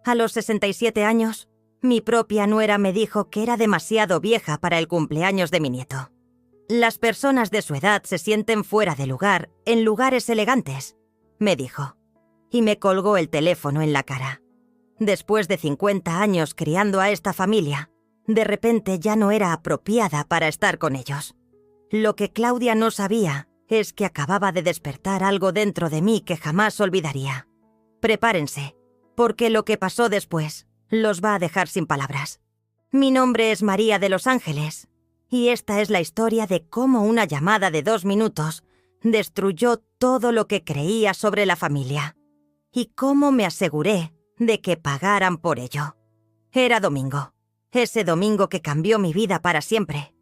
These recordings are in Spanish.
A los 67 años, mi propia nuera me dijo que era demasiado vieja para el cumpleaños de mi nieto. Las personas de su edad se sienten fuera de lugar en lugares elegantes, me dijo, y me colgó el teléfono en la cara. Después de 50 años criando a esta familia, de repente ya no era apropiada para estar con ellos. Lo que Claudia no sabía es que acababa de despertar algo dentro de mí que jamás olvidaría. Prepárense, porque lo que pasó después los va a dejar sin palabras. Mi nombre es María de los Ángeles, y esta es la historia de cómo una llamada de 2 minutos destruyó todo lo que creía sobre la familia, y cómo me aseguré de que pagaran por ello. Era domingo, ese domingo que cambió mi vida para siempre.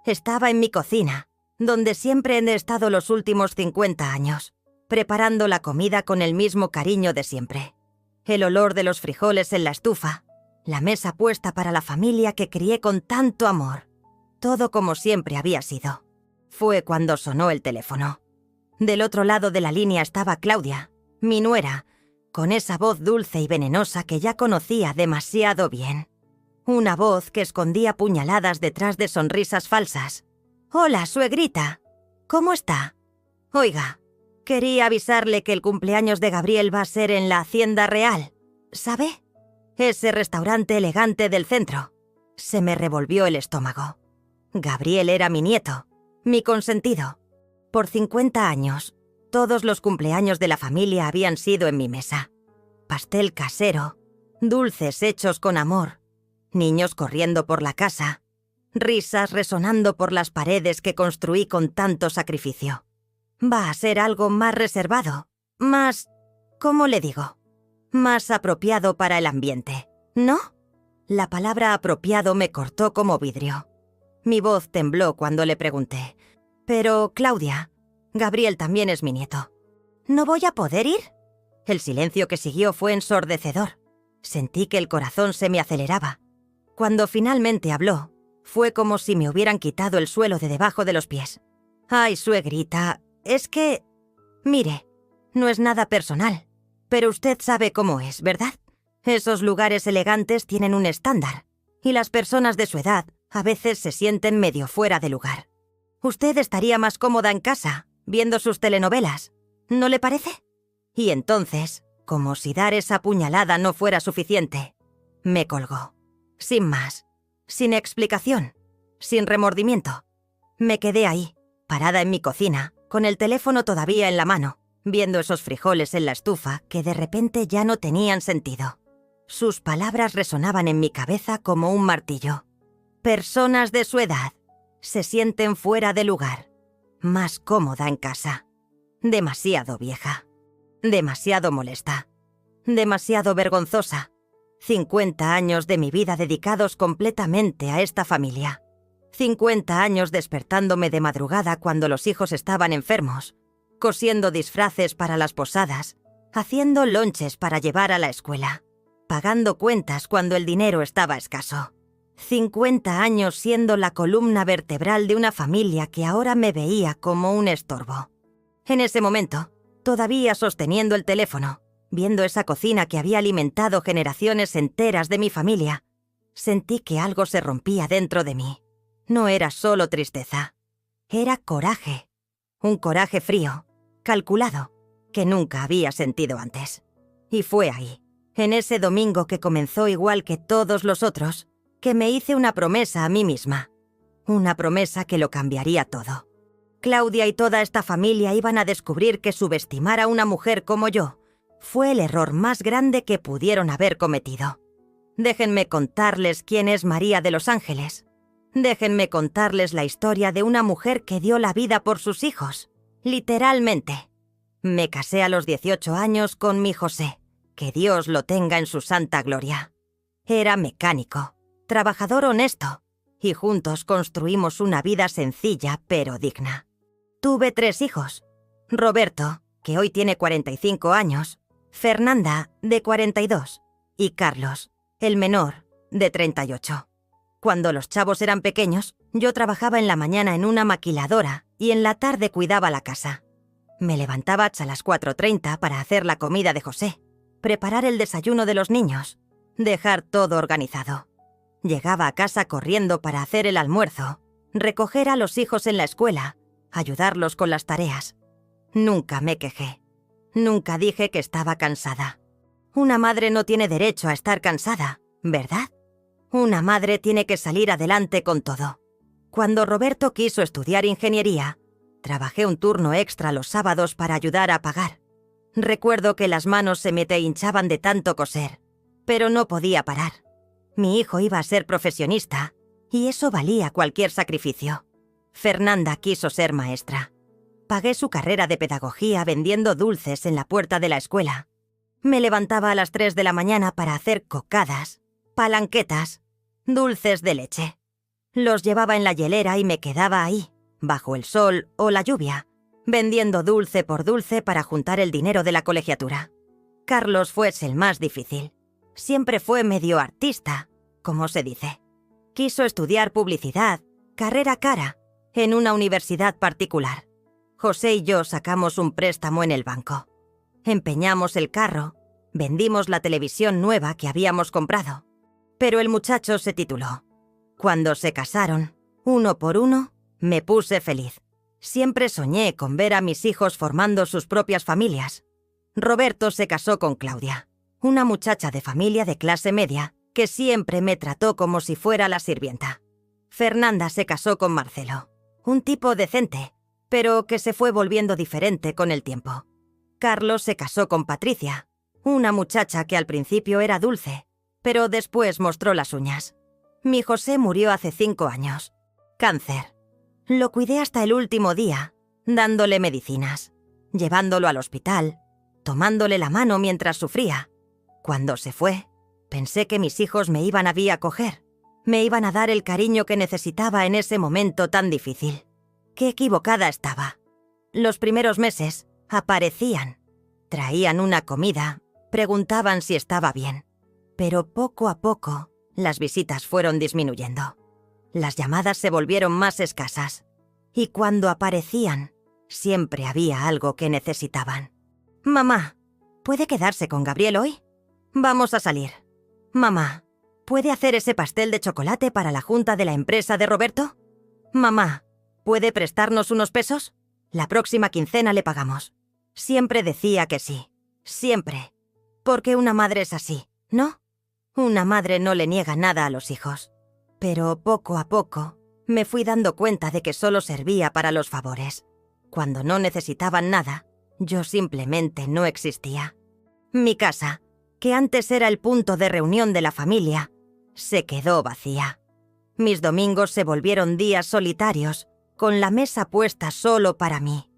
Estaba en mi cocina, donde siempre he estado los últimos 50 años, preparando la comida con el mismo cariño de siempre. El olor de los frijoles en la estufa, la mesa puesta para la familia que crié con tanto amor. Todo como siempre había sido. Fue cuando sonó el teléfono. Del otro lado de la línea estaba Claudia, mi nuera, con esa voz dulce y venenosa que ya conocía demasiado bien. Una voz que escondía puñaladas detrás de sonrisas falsas. «Hola, suegrita. ¿Cómo está? Oiga, quería avisarle que el cumpleaños de Gabriel va a ser en la Hacienda Real. ¿Sabe? Ese restaurante elegante del centro». Se me revolvió el estómago. Gabriel era mi nieto, mi consentido. Por 50 años, todos los cumpleaños de la familia habían sido en mi mesa. Pastel casero, dulces hechos con amor, niños corriendo por la casa, risas resonando por las paredes que construí con tanto sacrificio. Va a ser algo más reservado, más, ¿cómo le digo? Más apropiado para el ambiente, ¿no? La palabra apropiado me cortó como vidrio. Mi voz tembló cuando le pregunté, «Pero, Claudia, Gabriel también es mi nieto. ¿No voy a poder ir?» El silencio que siguió fue ensordecedor. Sentí que el corazón se me aceleraba. Cuando finalmente habló, fue como si me hubieran quitado el suelo de debajo de los pies. «Ay, suegrita, es que... Mire, no es nada personal, pero usted sabe cómo es, ¿verdad? Esos lugares elegantes tienen un estándar, y las personas de su edad a veces se sienten medio fuera de lugar. Usted estaría más cómoda en casa, viendo sus telenovelas, ¿no le parece?» Y entonces, como si dar esa puñalada no fuera suficiente, me colgó. Sin más, sin explicación, sin remordimiento. Me quedé ahí, parada en mi cocina, con el teléfono todavía en la mano, viendo esos frijoles en la estufa que de repente ya no tenían sentido. Sus palabras resonaban en mi cabeza como un martillo. Personas de su edad se sienten fuera de lugar, más cómoda en casa. Demasiado vieja, demasiado molesta, demasiado vergonzosa. 50 años de mi vida dedicados completamente a esta familia. 50 años despertándome de madrugada cuando los hijos estaban enfermos, cosiendo disfraces para las posadas, haciendo lonches para llevar a la escuela, pagando cuentas cuando el dinero estaba escaso. 50 años siendo la columna vertebral de una familia que ahora me veía como un estorbo. En ese momento, todavía sosteniendo el teléfono, viendo esa cocina que había alimentado generaciones enteras de mi familia, sentí que algo se rompía dentro de mí. No era solo tristeza, era coraje. Un coraje frío, calculado, que nunca había sentido antes. Y fue ahí, en ese domingo que comenzó igual que todos los otros, que me hice una promesa a mí misma. Una promesa que lo cambiaría todo. Claudia y toda esta familia iban a descubrir que subestimar a una mujer como yo fue el error más grande que pudieron haber cometido. Déjenme contarles quién es María de los Ángeles. Déjenme contarles la historia de una mujer que dio la vida por sus hijos, literalmente. Me casé a los 18 años con mi José, que Dios lo tenga en su santa gloria. Era mecánico, trabajador honesto, y juntos construimos una vida sencilla pero digna. Tuve 3 hijos, Roberto, que hoy tiene 45 años, Fernanda, de 42, y Carlos, el menor, de 38. Cuando los chavos eran pequeños, yo trabajaba en la mañana en una maquiladora y en la tarde cuidaba la casa. Me levantaba a las 4:30 para hacer la comida de José, preparar el desayuno de los niños, dejar todo organizado. Llegaba a casa corriendo para hacer el almuerzo, recoger a los hijos en la escuela, ayudarlos con las tareas. Nunca me quejé. Nunca dije que estaba cansada. Una madre no tiene derecho a estar cansada, ¿verdad? Una madre tiene que salir adelante con todo. Cuando Roberto quiso estudiar ingeniería, trabajé un turno extra los sábados para ayudar a pagar. Recuerdo que las manos se me hinchaban de tanto coser, pero no podía parar. Mi hijo iba a ser profesionista, y eso valía cualquier sacrificio. Fernanda quiso ser maestra. Pagué su carrera de pedagogía vendiendo dulces en la puerta de la escuela. Me levantaba a las 3 de la mañana para hacer cocadas, palanquetas, dulces de leche. Los llevaba en la hielera y me quedaba ahí, bajo el sol o la lluvia, vendiendo dulce por dulce para juntar el dinero de la colegiatura. Carlos fue el más difícil. Siempre fue medio artista, como se dice. Quiso estudiar publicidad, carrera cara, en una universidad particular. José y yo sacamos un préstamo en el banco. Empeñamos el carro, vendimos la televisión nueva que habíamos comprado. Pero el muchacho se tituló. Cuando se casaron, uno por uno, me puse feliz. Siempre soñé con ver a mis hijos formando sus propias familias. Roberto se casó con Claudia, una muchacha de familia de clase media que siempre me trató como si fuera la sirvienta. Fernanda se casó con Marcelo, un tipo decente, pero que se fue volviendo diferente con el tiempo. Carlos se casó con Patricia, una muchacha que al principio era dulce, pero después mostró las uñas. Mi José murió hace 5 años. Cáncer. Lo cuidé hasta el último día, dándole medicinas, llevándolo al hospital, tomándole la mano mientras sufría. Cuando se fue, pensé que mis hijos me iban a acoger, me iban a dar el cariño que necesitaba en ese momento tan difícil. Qué equivocada estaba. Los primeros meses aparecían, traían una comida, preguntaban si estaba bien. Pero poco a poco, las visitas fueron disminuyendo. Las llamadas se volvieron más escasas. Y cuando aparecían, siempre había algo que necesitaban. «Mamá, ¿puede quedarse con Gabriel hoy? Vamos a salir. Mamá, ¿puede hacer ese pastel de chocolate para la junta de la empresa de Roberto? Mamá, ¿puede prestarnos unos pesos? La próxima quincena le pagamos». Siempre decía que sí. Siempre. Porque una madre es así, ¿no? Una madre no le niega nada a los hijos. Pero poco a poco me fui dando cuenta de que solo servía para los favores. Cuando no necesitaban nada, yo simplemente no existía. Mi casa, que antes era el punto de reunión de la familia, se quedó vacía. Mis domingos se volvieron días solitarios, con la mesa puesta solo para mí.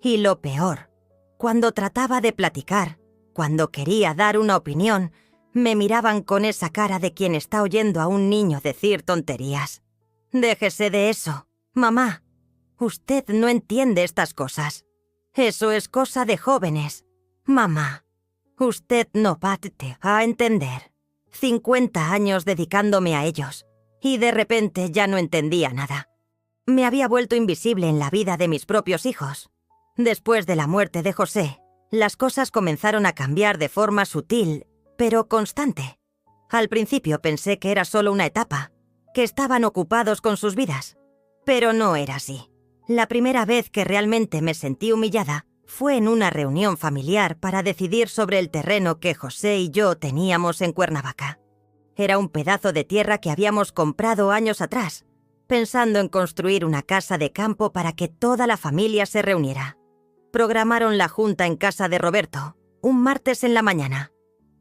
Y lo peor, cuando trataba de platicar, cuando quería dar una opinión, me miraban con esa cara de quien está oyendo a un niño decir tonterías. «Déjese de eso, mamá. Usted no entiende estas cosas. Eso es cosa de jóvenes. Mamá, usted no va a entender. 50 años dedicándome a ellos, y de repente ya no entendía nada. Me había vuelto invisible en la vida de mis propios hijos. Después de la muerte de José, las cosas comenzaron a cambiar de forma sutil, pero constante. Al principio pensé que era solo una etapa, que estaban ocupados con sus vidas. Pero no era así. La primera vez que realmente me sentí humillada fue en una reunión familiar para decidir sobre el terreno que José y yo teníamos en Cuernavaca. Era un pedazo de tierra que habíamos comprado años atrás, pensando en construir una casa de campo para que toda la familia se reuniera. Programaron la junta en casa de Roberto, un martes en la mañana.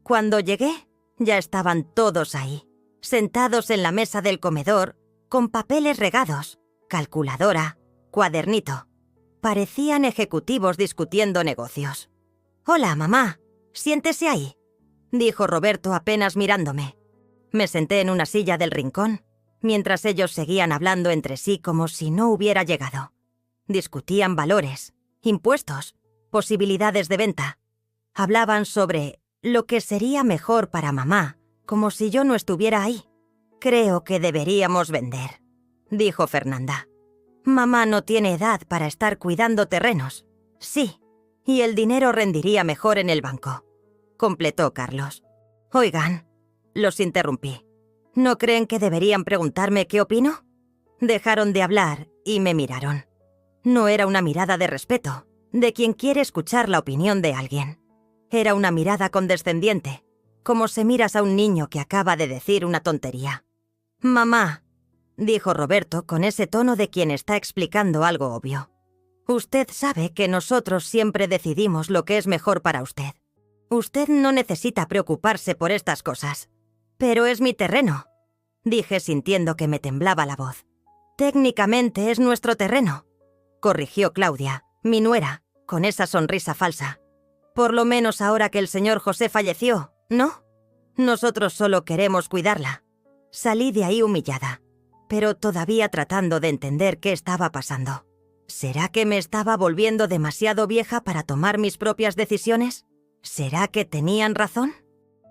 Cuando llegué, ya estaban todos ahí, sentados en la mesa del comedor, con papeles regados, calculadora, cuadernito. Parecían ejecutivos discutiendo negocios. «Hola, mamá, siéntese ahí», dijo Roberto apenas mirándome. Me senté en una silla del rincón, mientras ellos seguían hablando entre sí como si no hubiera llegado. Discutían valores, impuestos, posibilidades de venta. Hablaban sobre lo que sería mejor para mamá, como si yo no estuviera ahí. «Creo que deberíamos vender», dijo Fernanda. «Mamá no tiene edad para estar cuidando terrenos». «Sí, y el dinero rendiría mejor en el banco», completó Carlos. «Oigan, Los interrumpí. ¿No creen que deberían preguntarme qué opino? Dejaron de hablar y me miraron. No era una mirada de respeto, de quien quiere escuchar la opinión de alguien. Era una mirada condescendiente, como si miras a un niño que acaba de decir una tontería. «Mamá», dijo Roberto con ese tono de quien está explicando algo obvio. «Usted sabe que nosotros siempre decidimos lo que es mejor para usted. Usted no necesita preocuparse por estas cosas. Pero es mi terreno», dije sintiendo que me temblaba la voz. «Técnicamente es nuestro terreno», corrigió Claudia, mi nuera, con esa sonrisa falsa. «Por lo menos ahora que el señor José falleció, ¿no? Nosotros solo queremos cuidarla». Salí de ahí humillada, pero todavía tratando de entender qué estaba pasando. ¿Será que me estaba volviendo demasiado vieja para tomar mis propias decisiones? ¿Será que tenían razón?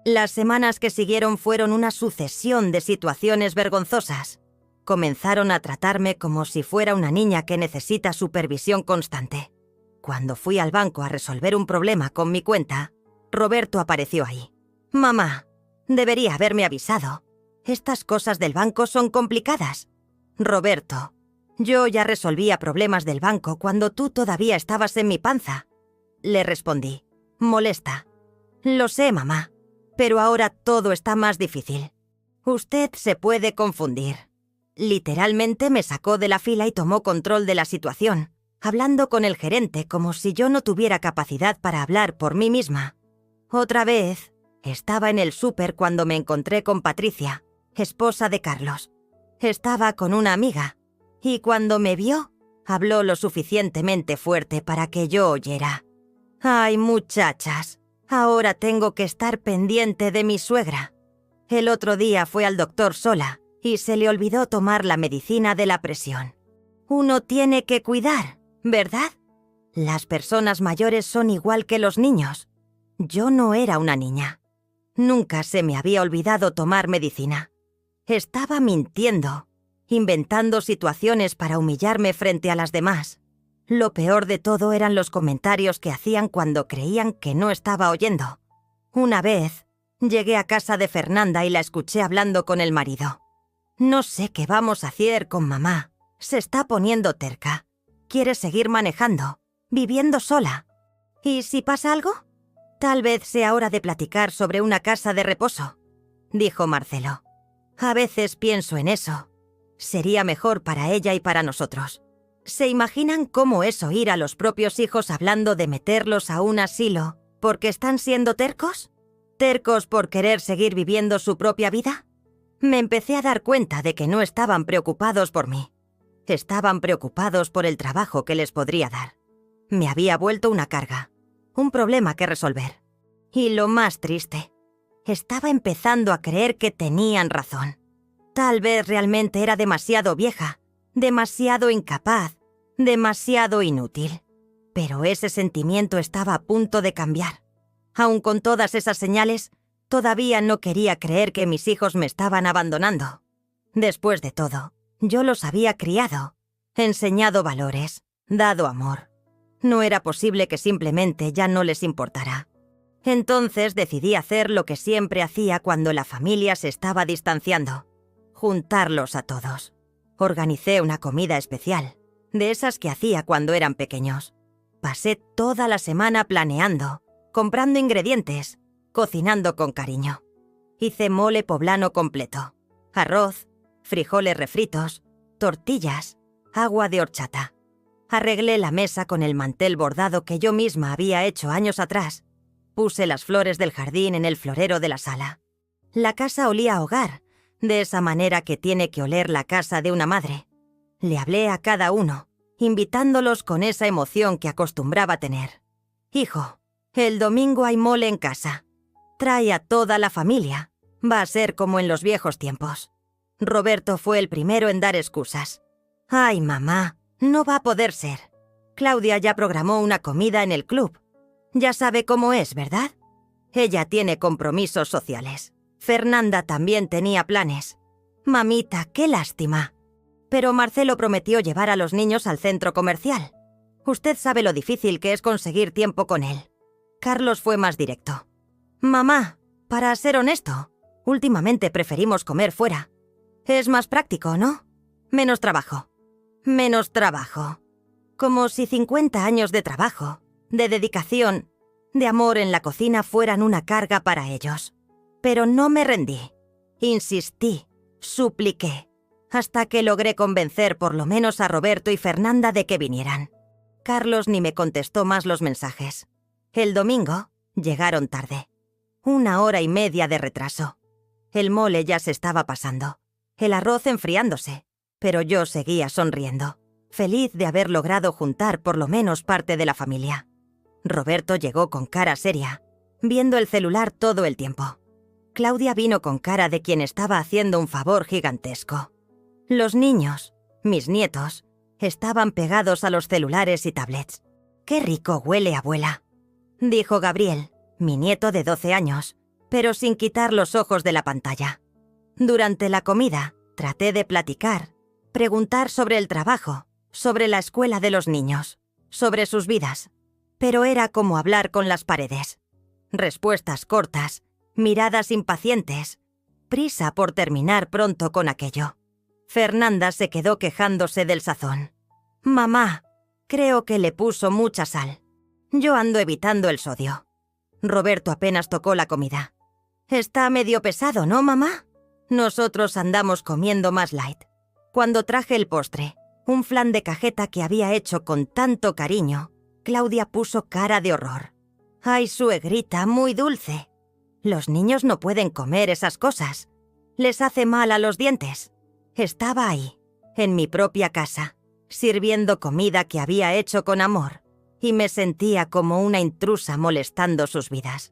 Las semanas que siguieron fueron una sucesión de situaciones vergonzosas. Comenzaron a tratarme como si fuera una niña que necesita supervisión constante. Cuando fui al banco a resolver un problema con mi cuenta, Roberto apareció ahí. «Mamá, debería haberme avisado. Estas cosas del banco son complicadas». «Roberto, yo ya resolvía problemas del banco cuando tú todavía estabas en mi panza», le respondí, molesta. «Lo sé, mamá, pero ahora todo está más difícil. Usted se puede confundir». Literalmente me sacó de la fila y tomó control de la situación, hablando con el gerente como si yo no tuviera capacidad para hablar por mí misma. Otra vez, estaba en el súper cuando me encontré con Patricia, esposa de Carlos. Estaba con una amiga, y cuando me vio, habló lo suficientemente fuerte para que yo oyera. «Ay, muchachas, ahora tengo que estar pendiente de mi suegra. El otro día fue al doctor sola y se le olvidó tomar la medicina de la presión. Uno tiene que cuidar, ¿verdad? Las personas mayores son igual que los niños. Yo no era una niña. Nunca se me había olvidado tomar medicina. Estaba mintiendo, inventando situaciones para humillarme frente a las demás. Lo peor de todo eran los comentarios que hacían cuando creían que no estaba oyendo. Una vez, llegué a casa de Fernanda y la escuché hablando con el marido. «No sé qué vamos a hacer con mamá. Se está poniendo terca. Quiere seguir manejando, viviendo sola. ¿Y si pasa algo? Tal vez sea hora de platicar sobre una casa de reposo», dijo Marcelo. «A veces pienso en eso. Sería mejor para ella y para nosotros. ¿Se imaginan cómo es oír a los propios hijos hablando de meterlos a un asilo porque están siendo tercos? ¿Tercos por querer seguir viviendo su propia vida?» Me empecé a dar cuenta de que no estaban preocupados por mí. Estaban preocupados por el trabajo que les podría dar. Me había vuelto una carga, un problema que resolver. Y lo más triste, estaba empezando a creer que tenían razón. Tal vez realmente era demasiado vieja, demasiado incapaz, demasiado inútil. Pero ese sentimiento estaba a punto de cambiar. Aun con todas esas señales, todavía no quería creer que mis hijos me estaban abandonando. Después de todo, yo los había criado, enseñado valores, dado amor. No era posible que simplemente ya no les importara. Entonces decidí hacer lo que siempre hacía cuando la familia se estaba distanciando: juntarlos a todos. Organicé una comida especial, de esas que hacía cuando eran pequeños. Pasé toda la semana planeando, comprando ingredientes, cocinando con cariño. Hice mole poblano completo, arroz, frijoles refritos, tortillas, agua de horchata. Arreglé la mesa con el mantel bordado que yo misma había hecho años atrás. Puse las flores del jardín en el florero de la sala. La casa olía a hogar, de esa manera que tiene que oler la casa de una madre. Le hablé a cada uno, invitándolos con esa emoción que acostumbraba tener. «Hijo, el domingo hay mole en casa. Trae a toda la familia. Va a ser como en los viejos tiempos». Roberto fue el primero en dar excusas. «Ay, mamá, no va a poder ser. Claudia ya programó una comida en el club. Ya sabe cómo es, ¿verdad? Ella tiene compromisos sociales. Fernanda también tenía planes. Mamita, qué lástima. Pero Marcelo prometió llevar a los niños al centro comercial. Usted sabe lo difícil que es conseguir tiempo con él». Carlos fue más directo. «Mamá, para ser honesto, Últimamente preferimos comer fuera. Es más práctico, ¿no? Menos trabajo. Menos trabajo. Como si 50 años de trabajo, de dedicación, de amor en la cocina fueran una carga para ellos. Pero no me rendí. Insistí, supliqué, hasta que logré convencer por lo menos a Roberto y Fernanda de que vinieran. Carlos ni me contestó más los mensajes. El domingo llegaron tarde. 1 hora y media de retraso. El mole ya se estaba pasando, el arroz enfriándose, pero yo seguía sonriendo, feliz de haber logrado juntar por lo menos parte de la familia. Roberto llegó con cara seria, viendo el celular todo el tiempo. Claudia vino con cara de quien estaba haciendo un favor gigantesco. Los niños, mis nietos, estaban pegados a los celulares y tablets. «Qué rico huele, abuela», dijo Gabriel, mi nieto de 12 años, pero sin quitar los ojos de la pantalla. Durante la comida, traté de platicar, preguntar sobre el trabajo, sobre la escuela de los niños, sobre sus vidas, pero era como hablar con las paredes. Respuestas cortas, miradas impacientes, prisa por terminar pronto con aquello. Fernanda se quedó quejándose del sazón. «Mamá, creo que le puso mucha sal. Yo ando evitando el sodio». Roberto apenas tocó la comida. «Está medio pesado, ¿no, mamá?» Nosotros andamos comiendo más light. Cuando traje el postre, un flan de cajeta que había hecho con tanto cariño, Claudia puso cara de horror. «Ay, suegrita, muy dulce. Los niños no pueden comer esas cosas. Les hace mal a los dientes». Estaba ahí, en mi propia casa, sirviendo comida que había hecho con amor, y me sentía como una intrusa molestando sus vidas.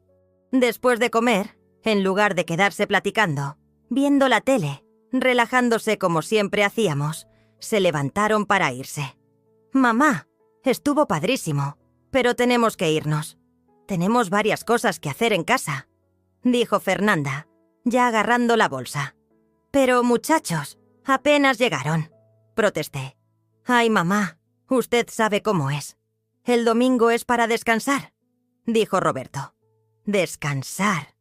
Después de comer, en lugar de quedarse platicando, viendo la tele, relajándose como siempre hacíamos, se levantaron para irse. «Mamá, estuvo padrísimo, pero tenemos que irnos. Tenemos varias cosas que hacer en casa», dijo Fernanda, ya agarrando la bolsa. «Pero muchachos, apenas llegaron», protesté. «Ay, mamá, usted sabe cómo es. El domingo es para descansar», dijo Roberto. «Descansar».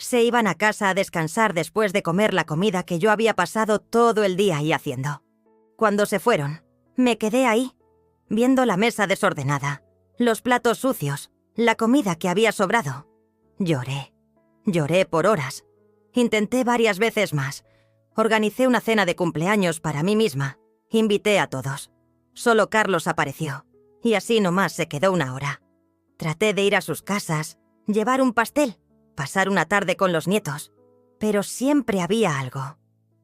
Se iban a casa a descansar después de comer la comida que yo había pasado todo el día ahí haciendo. Cuando se fueron, me quedé ahí, viendo la mesa desordenada, los platos sucios, la comida que había sobrado. Lloré por horas. Intenté varias veces más. Organicé una cena de cumpleaños para mí misma. Invité a todos. Solo Carlos apareció, y así nomás se quedó 1 hora. Traté de ir a sus casas, llevar un pastel, pasar una tarde con los nietos, pero siempre había algo.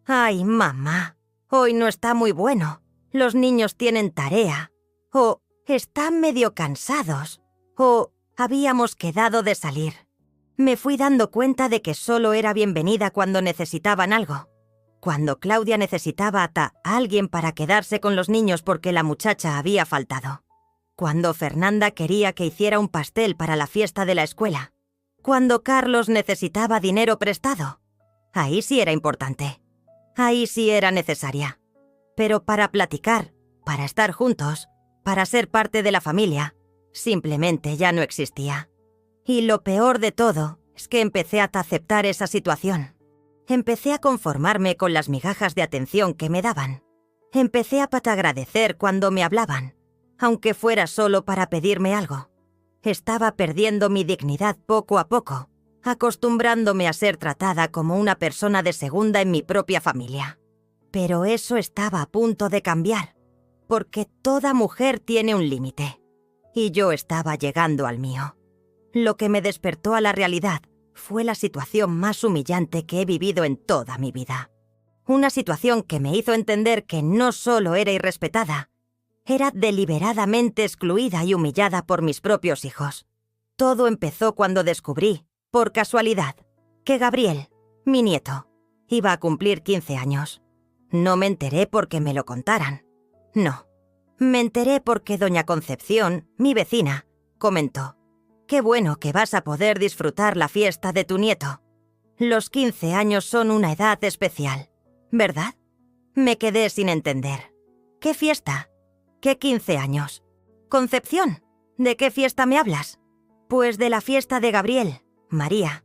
«Ay, mamá, hoy no está muy bueno. Los niños tienen tarea. O están medio cansados. O habíamos quedado de salir». Me fui dando cuenta de que solo era bienvenida cuando necesitaban algo. Cuando Claudia necesitaba a alguien para quedarse con los niños porque la muchacha había faltado. Cuando Fernanda quería que hiciera un pastel para la fiesta de la escuela. Cuando Carlos necesitaba dinero prestado. Ahí sí era importante. Ahí sí era necesaria. Pero para platicar, para estar juntos, para ser parte de la familia, simplemente ya no existía. Y lo peor de todo es que empecé a aceptar esa situación. Empecé a conformarme con las migajas de atención que me daban. Empecé a patagradecer cuando me hablaban, aunque fuera solo para pedirme algo. Estaba perdiendo mi dignidad poco a poco, acostumbrándome a ser tratada como una persona de segunda en mi propia familia. Pero eso estaba a punto de cambiar, porque toda mujer tiene un límite, y yo estaba llegando al mío. Lo que me despertó a la realidad fue la situación más humillante que he vivido en toda mi vida. Una situación que me hizo entender que no solo era irrespetada, era deliberadamente excluida y humillada por mis propios hijos. Todo empezó cuando descubrí, por casualidad, que Gabriel, mi nieto, iba a cumplir 15 años. No me enteré porque me lo contaran. No, me enteré porque doña Concepción, mi vecina, comentó: «Qué bueno que vas a poder disfrutar la fiesta de tu nieto. Los 15 años son una edad especial, ¿verdad?». Me quedé sin entender. ¿Qué fiesta? ¿Qué 15 años? Concepción, ¿de qué fiesta me hablas? Pues de la fiesta de Gabriel, María.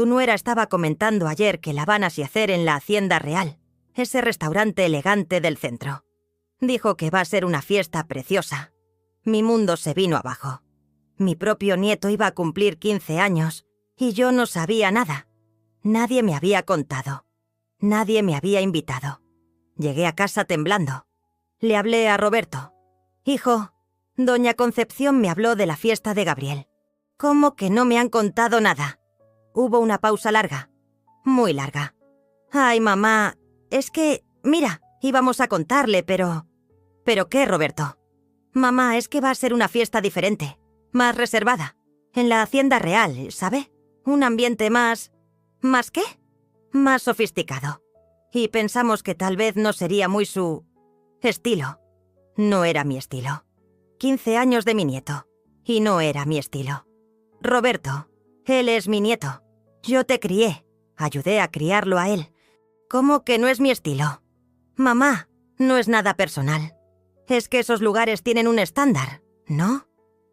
tu nuera estaba comentando ayer que la van a hacer en la Hacienda Real, ese restaurante elegante del centro. Dijo que va a ser una fiesta preciosa. Mi mundo se vino abajo. Mi propio nieto iba a cumplir 15 años y yo no sabía nada. Nadie me había contado. Nadie me había invitado. Llegué a casa temblando. Le hablé a Roberto. Hijo, doña Concepción me habló de la fiesta de Gabriel. ¿Cómo que no me han contado nada? Hubo una pausa larga. Muy larga. Ay, mamá, es que, mira, íbamos a contarle, pero... ¿Pero qué, Roberto? Mamá, es que va a ser una fiesta diferente, más reservada, en la Hacienda Real, ¿sabe? Un ambiente más... ¿Más qué? Más sofisticado. Y pensamos que tal vez no sería muy su... estilo. No era mi estilo. 15 años de mi nieto. Y no era mi estilo. Roberto, él es mi nieto. Yo te crié. Ayudé a criarlo a él. ¿Cómo que no es mi estilo? Mamá, no es nada personal. Es que esos lugares tienen un estándar, ¿no?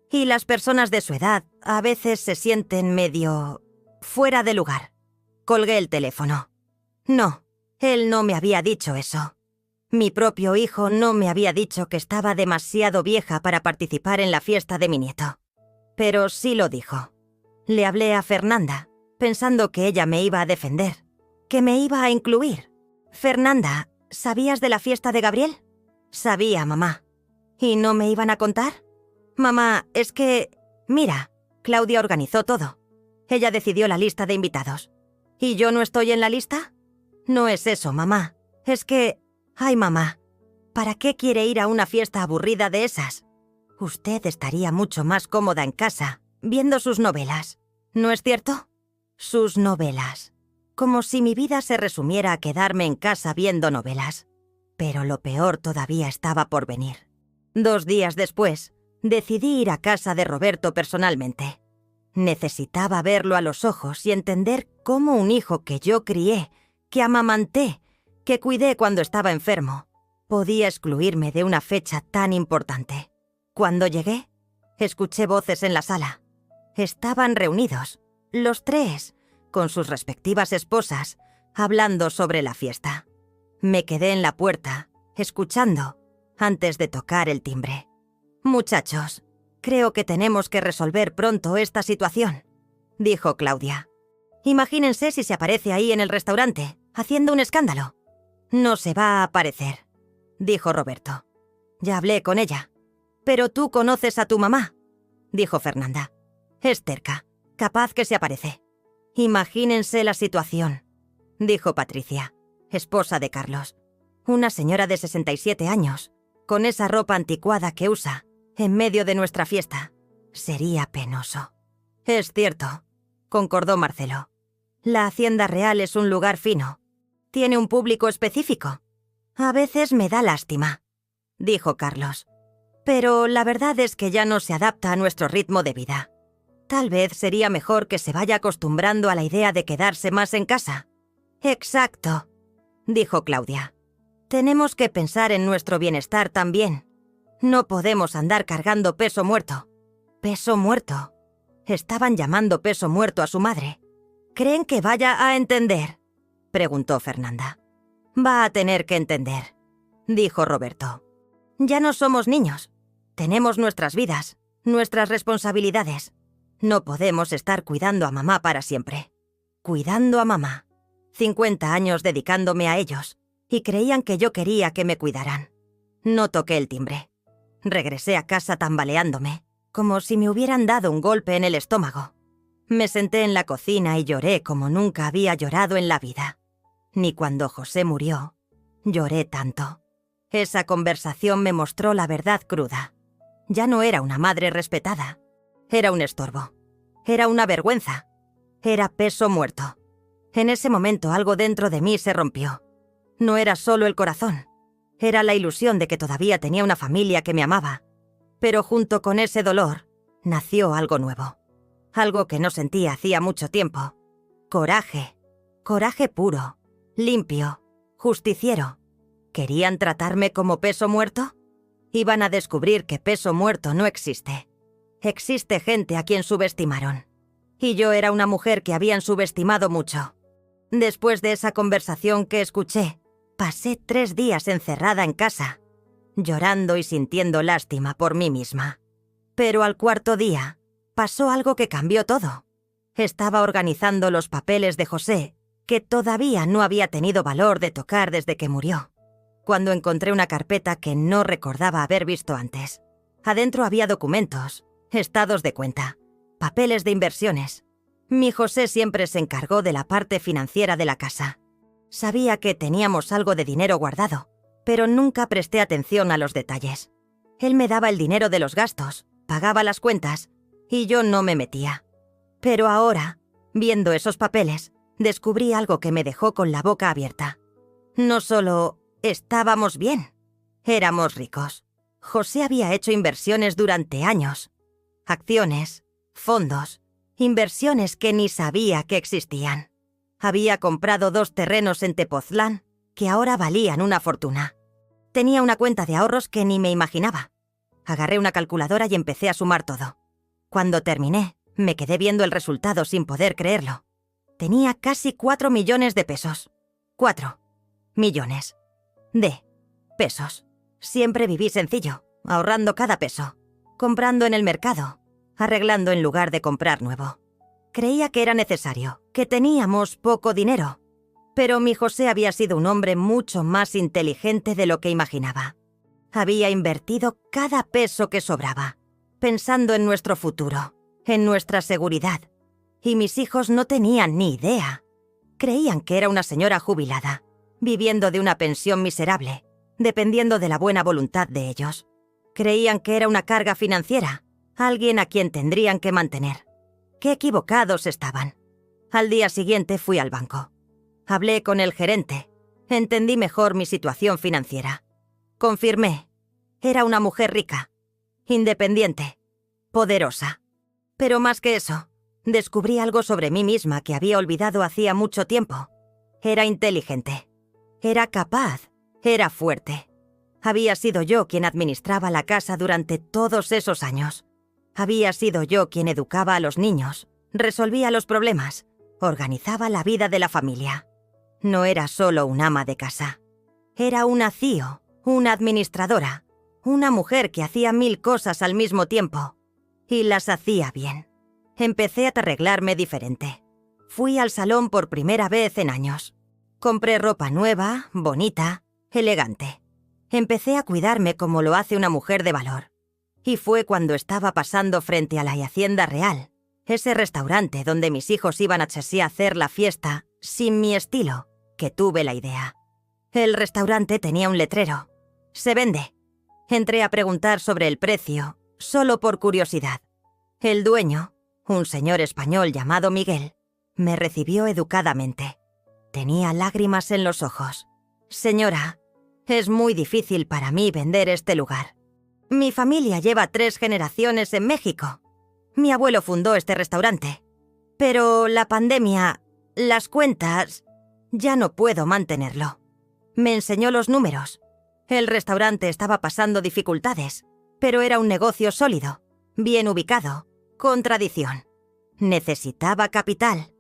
Y las personas de su edad a veces se sienten medio... fuera de lugar. Colgué el teléfono. No, él no me había dicho eso. Mi propio hijo no me había dicho que estaba demasiado vieja para participar en la fiesta de mi nieto. Pero sí lo dijo. Le hablé a Fernanda, pensando que ella me iba a defender, que me iba a incluir. Fernanda, ¿sabías de la fiesta de Gabriel? Sabía, mamá. ¿Y no me iban a contar? Mamá, es que... Mira, Claudia organizó todo. Ella decidió la lista de invitados. ¿Y yo no estoy en la lista? No es eso, mamá. Es que... Ay, mamá, ¿para qué quiere ir a una fiesta aburrida de esas? Usted estaría mucho más cómoda en casa, viendo sus novelas. ¿No es cierto? Sus novelas. Como si mi vida se resumiera a quedarme en casa viendo novelas. Pero lo peor todavía estaba por venir. 2 días después, decidí ir a casa de Roberto personalmente. Necesitaba verlo a los ojos y entender cómo un hijo que yo crié, que amamanté, que cuidé cuando estaba enfermo, podía excluirme de una fecha tan importante. Cuando llegué, escuché voces en la sala. Estaban reunidos, los 3, con sus respectivas esposas, hablando sobre la fiesta. Me quedé en la puerta, escuchando, antes de tocar el timbre. «Muchachos, creo que tenemos que resolver pronto esta situación», dijo Claudia. «Imagínense si se aparece ahí en el restaurante, haciendo un escándalo». «No se va a aparecer», dijo Roberto. «Ya hablé con ella». «Pero tú conoces a tu mamá», dijo Fernanda. «Es terca, capaz que se aparece». «Imagínense la situación», dijo Patricia, esposa de Carlos. «Una señora de 67 años, con esa ropa anticuada que usa, en medio de nuestra fiesta. Sería penoso». «Es cierto», concordó Marcelo. «La Hacienda Real es un lugar fino. Tiene un público específico. A veces me da lástima», dijo Carlos. «Pero la verdad es que ya no se adapta a nuestro ritmo de vida. Tal vez sería mejor que se vaya acostumbrando a la idea de quedarse más en casa». «Exacto», dijo Claudia. «Tenemos que pensar en nuestro bienestar también. No podemos andar cargando peso muerto». «¿Peso muerto?» Estaban llamando peso muerto a su madre. «¿Creen que vaya a entender?», preguntó Fernanda. «Va a tener que entender», dijo Roberto. «Ya no somos niños. Tenemos nuestras vidas, nuestras responsabilidades. No podemos estar cuidando a mamá para siempre. Cuidando a mamá. 50 años dedicándome a ellos, y creían que yo quería que me cuidaran. No toqué el timbre. Regresé a casa tambaleándome, como si me hubieran dado un golpe en el estómago. Me senté en la cocina y lloré como nunca había llorado en la vida. Ni cuando José murió, lloré tanto. Esa conversación me mostró la verdad cruda. Ya no era una madre respetada. Era un estorbo. Era una vergüenza. Era peso muerto. En ese momento algo dentro de mí se rompió. No era solo el corazón. Era la ilusión de que todavía tenía una familia que me amaba. Pero junto con ese dolor, nació algo nuevo. Algo que no sentía hacía mucho tiempo. Coraje. Coraje puro, limpio, justiciero. ¿Querían tratarme como peso muerto? Iban a descubrir que peso muerto no existe. Existe gente a quien subestimaron. y yo era una mujer que habían subestimado mucho. Después de esa conversación que escuché, pasé 3 días encerrada en casa, llorando y sintiendo lástima por mí misma. Pero al 4.º día, pasó algo que cambió todo. Estaba organizando los papeles de José, que todavía no había tenido valor de tocar desde que murió, cuando encontré una carpeta que no recordaba haber visto antes. Adentro había documentos, estados de cuenta, papeles de inversiones. Mi José siempre se encargó de la parte financiera de la casa. Sabía que teníamos algo de dinero guardado, pero nunca presté atención a los detalles. Él me daba el dinero de los gastos, pagaba las cuentas, y yo no me metía. Pero ahora, viendo esos papeles, descubrí algo que me dejó con la boca abierta. No solo estábamos bien, éramos ricos. José había hecho inversiones durante años. Acciones, fondos, inversiones que ni sabía que existían. Había comprado 2 terrenos en Tepoztlán que ahora valían una fortuna. Tenía una cuenta de ahorros que ni me imaginaba. Agarré una calculadora y empecé a sumar todo. Cuando terminé, me quedé viendo el resultado sin poder creerlo. Tenía casi 4 millones de pesos. 4 millones de pesos. Siempre viví sencillo, ahorrando cada peso, comprando en el mercado, arreglando en lugar de comprar nuevo. Creía que era necesario, que teníamos poco dinero. Pero mi José había sido un hombre mucho más inteligente de lo que imaginaba. Había invertido cada peso que sobraba, pensando en nuestro futuro, en nuestra seguridad. Y mis hijos no tenían ni idea. Creían que era una señora jubilada, viviendo de una pensión miserable, dependiendo de la buena voluntad de ellos. Creían que era una carga financiera, alguien a quien tendrían que mantener. Qué equivocados estaban. Al día siguiente fui al banco. Hablé con el gerente. Entendí mejor mi situación financiera. Confirmé. Era una mujer rica, independiente, poderosa. Pero más que eso, descubrí algo sobre mí misma que había olvidado hacía mucho tiempo. Era inteligente. Era capaz. Era fuerte. Había sido yo quien administraba la casa durante todos esos años. Había sido yo quien educaba a los niños, resolvía los problemas, organizaba la vida de la familia. No era solo un ama de casa. Era una CEO, una administradora, una mujer que hacía 1000 cosas al mismo tiempo. Y las hacía bien. Empecé a arreglarme diferente. Fui al salón por primera vez en años. Compré ropa nueva, bonita, elegante. Empecé a cuidarme como lo hace una mujer de valor. Y fue cuando estaba pasando frente a la Hacienda Real, ese restaurante donde mis hijos iban a Chessy a hacer la fiesta sin mi estilo, que tuve la idea. El restaurante tenía un letrero. Se vende. Entré a preguntar sobre el precio, solo por curiosidad. El dueño, un señor español llamado Miguel, me recibió educadamente. Tenía lágrimas en los ojos. Señora, es muy difícil para mí vender este lugar. Mi familia lleva 3 generaciones en México. Mi abuelo fundó este restaurante. Pero la pandemia, las cuentas, ya no puedo mantenerlo. Me enseñó los números. El restaurante estaba pasando dificultades, pero era un negocio sólido, bien ubicado, con tradición. Necesitaba capital,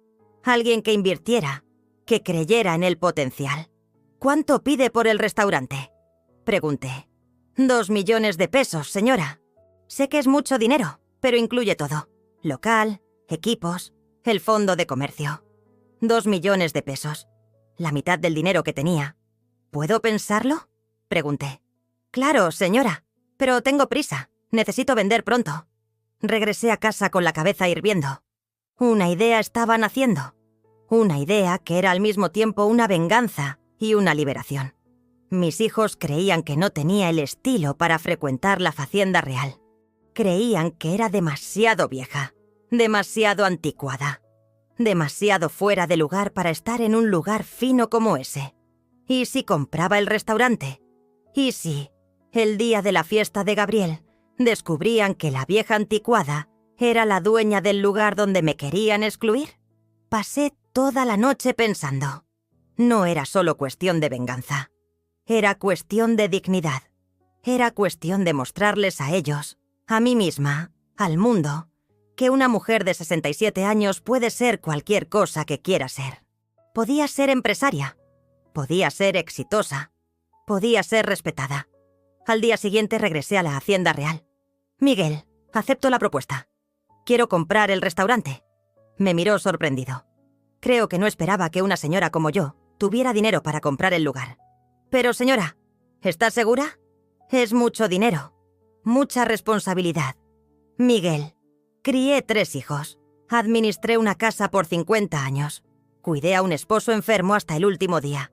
alguien que invirtiera, que creyera en el potencial. ¿Cuánto pide por el restaurante?, pregunté. 2 millones de pesos, señora. Sé que es mucho dinero, pero incluye todo. Local, equipos, el fondo de comercio. 2 millones de pesos. La mitad del dinero que tenía. ¿Puedo pensarlo?, pregunté. Claro, señora, pero tengo prisa. Necesito vender pronto. Regresé a casa con la cabeza hirviendo. Una idea estaba naciendo. Una idea que era al mismo tiempo una venganza y una liberación. Mis hijos creían que no tenía el estilo para frecuentar la Hacienda Real. Creían que era demasiado vieja, demasiado anticuada, demasiado fuera de lugar para estar en un lugar fino como ese. ¿Y si compraba el restaurante? ¿Y si, el día de la fiesta de Gabriel, descubrían que la vieja anticuada era la dueña del lugar donde me querían excluir? Pasé toda la noche pensando. No era solo cuestión de venganza. Era cuestión de dignidad. Era cuestión de mostrarles a ellos, a mí misma, al mundo, que una mujer de 67 años puede ser cualquier cosa que quiera ser. Podía ser empresaria, podía ser exitosa, podía ser respetada. Al día siguiente regresé a la Hacienda Real. Miguel, acepto la propuesta. Quiero comprar el restaurante. Me miró sorprendido. Creo que no esperaba que una señora como yo tuviera dinero para comprar el lugar. Pero señora, ¿está segura? Es mucho dinero, mucha responsabilidad. Miguel, crié 3 hijos, administré una casa por 50 años, cuidé a un esposo enfermo hasta el último día.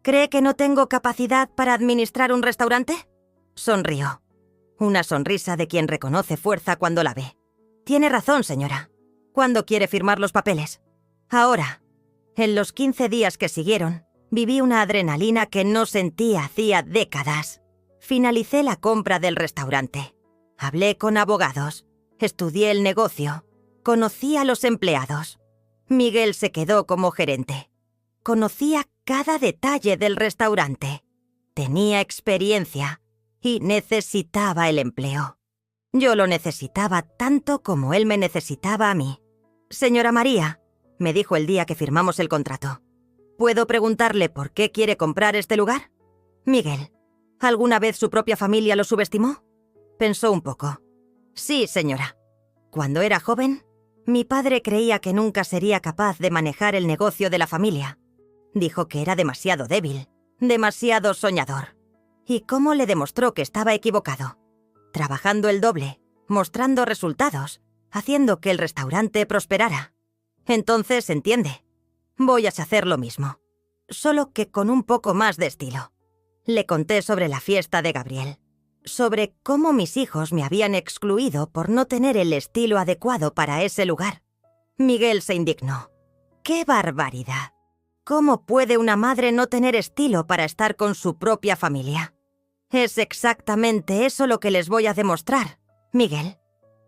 ¿Cree que no tengo capacidad para administrar un restaurante? Sonrió. Una sonrisa de quien reconoce fuerza cuando la ve. Tiene razón, señora. ¿Cuándo quiere firmar los papeles? Ahora. En los 15 días que siguieron, viví una adrenalina que no sentía hacía décadas. Finalicé la compra del restaurante. Hablé con abogados. Estudié el negocio. Conocí a los empleados. Miguel se quedó como gerente. Conocía cada detalle del restaurante. Tenía experiencia y necesitaba el empleo. Yo lo necesitaba tanto como él me necesitaba a mí. Señora María, me dijo el día que firmamos el contrato, ¿puedo preguntarle por qué quiere comprar este lugar? Miguel, ¿alguna vez su propia familia lo subestimó? Pensó un poco. Sí, señora. Cuando era joven, mi padre creía que nunca sería capaz de manejar el negocio de la familia. Dijo que era demasiado débil, demasiado soñador. ¿Y cómo le demostró que estaba equivocado? Trabajando el doble, mostrando resultados, haciendo que el restaurante prosperara. Entonces, entiende, voy a hacer lo mismo, solo que con un poco más de estilo. Le conté sobre la fiesta de Gabriel, sobre cómo mis hijos me habían excluido por no tener el estilo adecuado para ese lugar. Miguel se indignó. ¡Qué barbaridad! ¿Cómo puede una madre no tener estilo para estar con su propia familia? Es exactamente eso lo que les voy a demostrar, Miguel.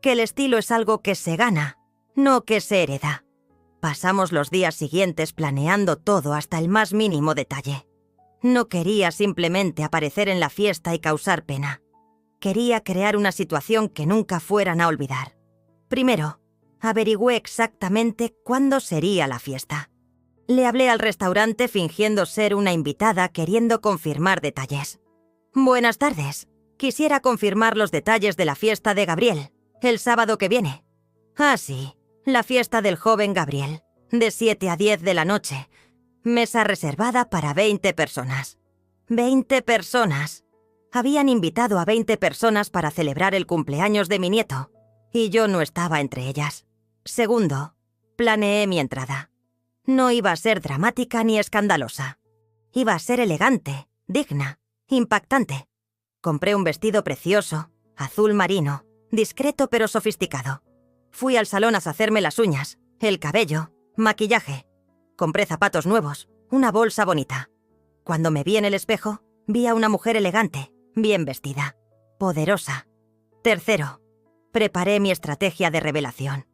Que el estilo es algo que se gana, no que se hereda. Pasamos los días siguientes planeando todo hasta el más mínimo detalle. No quería simplemente aparecer en la fiesta y causar pena. Quería crear una situación que nunca fueran a olvidar. Primero, averigüé exactamente cuándo sería la fiesta. Le hablé al restaurante fingiendo ser una invitada, queriendo confirmar detalles. Buenas tardes. Quisiera confirmar los detalles de la fiesta de Gabriel, el sábado que viene. Ah, sí, la fiesta del joven Gabriel, de 7 a 10 de la noche. Mesa reservada para 20 personas. 20 personas. Habían invitado a 20 personas para celebrar el cumpleaños de mi nieto, y yo no estaba entre ellas. Segundo, planeé mi entrada. No iba a ser dramática ni escandalosa. Iba a ser elegante, digna, impactante. Compré un vestido precioso, azul marino, discreto pero sofisticado. Fui al salón a hacerme las uñas, el cabello, maquillaje. Compré zapatos nuevos, una bolsa bonita. Cuando me vi en el espejo, vi a una mujer elegante, bien vestida, poderosa. Tercero, preparé mi estrategia de revelación.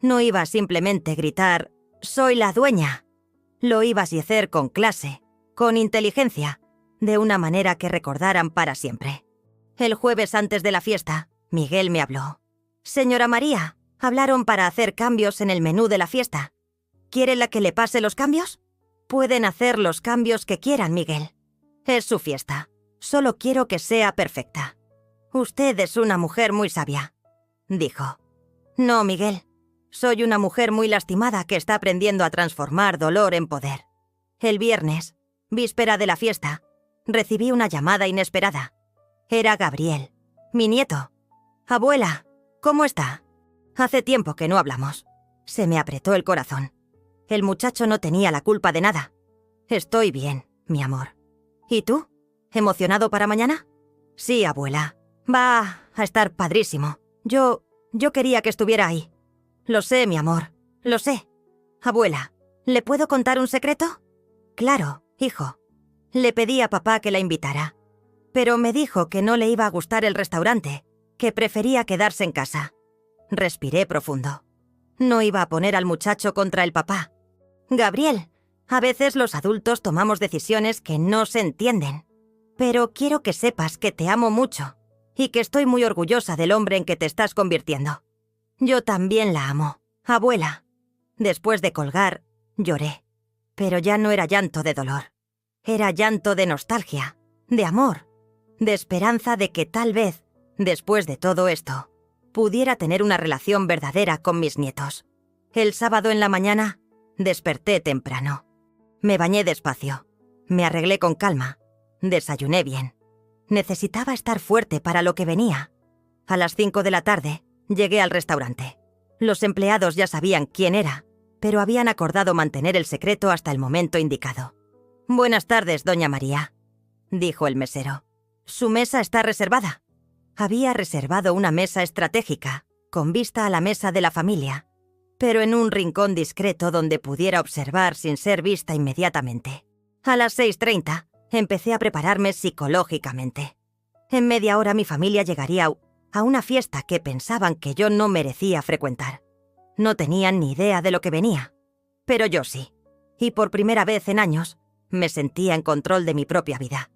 No iba a simplemente gritar «Soy la dueña». Lo iba a hacer con clase, con inteligencia, de una manera que recordaran para siempre. El jueves antes de la fiesta, Miguel me habló. «Señora María, hablaron para hacer cambios en el menú de la fiesta. ¿Quiere la que le pase los cambios? Pueden hacer los cambios que quieran, Miguel. Es su fiesta. Solo quiero que sea perfecta. Usted es una mujer muy sabia», dijo. «No, Miguel. Soy una mujer muy lastimada que está aprendiendo a transformar dolor en poder. El viernes, víspera de la fiesta, recibí una llamada inesperada. Era Gabriel, mi nieto. «Abuela, ¿cómo está? Hace tiempo que no hablamos». Se me apretó el corazón. El muchacho no tenía la culpa de nada. «Estoy bien, mi amor. ¿Y tú? ¿Emocionado para mañana?» «Sí, abuela. Va a estar padrísimo. Yo quería que estuviera ahí». «Lo sé, mi amor. Lo sé. Abuela, ¿le puedo contar un secreto?» «Claro, hijo». Le pedí a papá que la invitara, pero me dijo que no le iba a gustar el restaurante, que prefería quedarse en casa. Respiré profundo. No iba a poner al muchacho contra el papá. «Gabriel, a veces los adultos tomamos decisiones que no se entienden, pero quiero que sepas que te amo mucho y que estoy muy orgullosa del hombre en que te estás convirtiendo. Yo también la amo, abuela. Después de colgar, lloré. Pero ya no era llanto de dolor. Era llanto de nostalgia, de amor, de esperanza de que tal vez, después de todo esto, pudiera tener una relación verdadera con mis nietos. El sábado en la mañana, desperté temprano. Me bañé despacio. Me arreglé con calma. Desayuné bien. Necesitaba estar fuerte para lo que venía. A las 5 de la tarde, llegué al restaurante. Los empleados ya sabían quién era, pero habían acordado mantener el secreto hasta el momento indicado. «Buenas tardes, doña María», dijo el mesero. «Su mesa está reservada». Había reservado una mesa estratégica, con vista a la mesa de la familia, pero en un rincón discreto donde pudiera observar sin ser vista inmediatamente. A las 6:30 empecé a prepararme psicológicamente. En media hora mi familia llegaría a una fiesta que pensaban que yo no merecía frecuentar. No tenían ni idea de lo que venía, pero yo sí. Y por primera vez en años, me sentía en control de mi propia vida.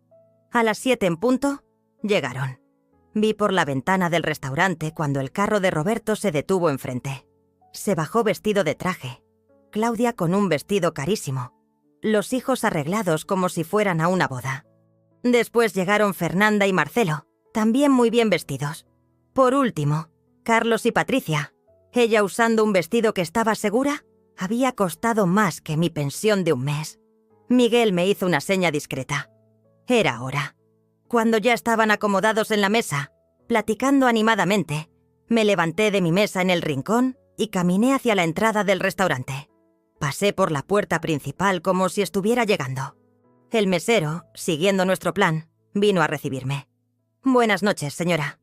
A las 7 en punto, llegaron. Vi por la ventana del restaurante cuando el carro de Roberto se detuvo enfrente. Se bajó vestido de traje. Claudia con un vestido carísimo. Los hijos arreglados como si fueran a una boda. Después llegaron Fernanda y Marcelo, también muy bien vestidos. Por último, Carlos y Patricia. Ella usando un vestido que estaba segura, había costado más que mi pensión de un mes. Miguel me hizo una seña discreta. Era hora. Cuando ya estaban acomodados en la mesa, platicando animadamente, me levanté de mi mesa en el rincón y caminé hacia la entrada del restaurante. Pasé por la puerta principal como si estuviera llegando. El mesero, siguiendo nuestro plan, vino a recibirme. «Buenas noches, señora.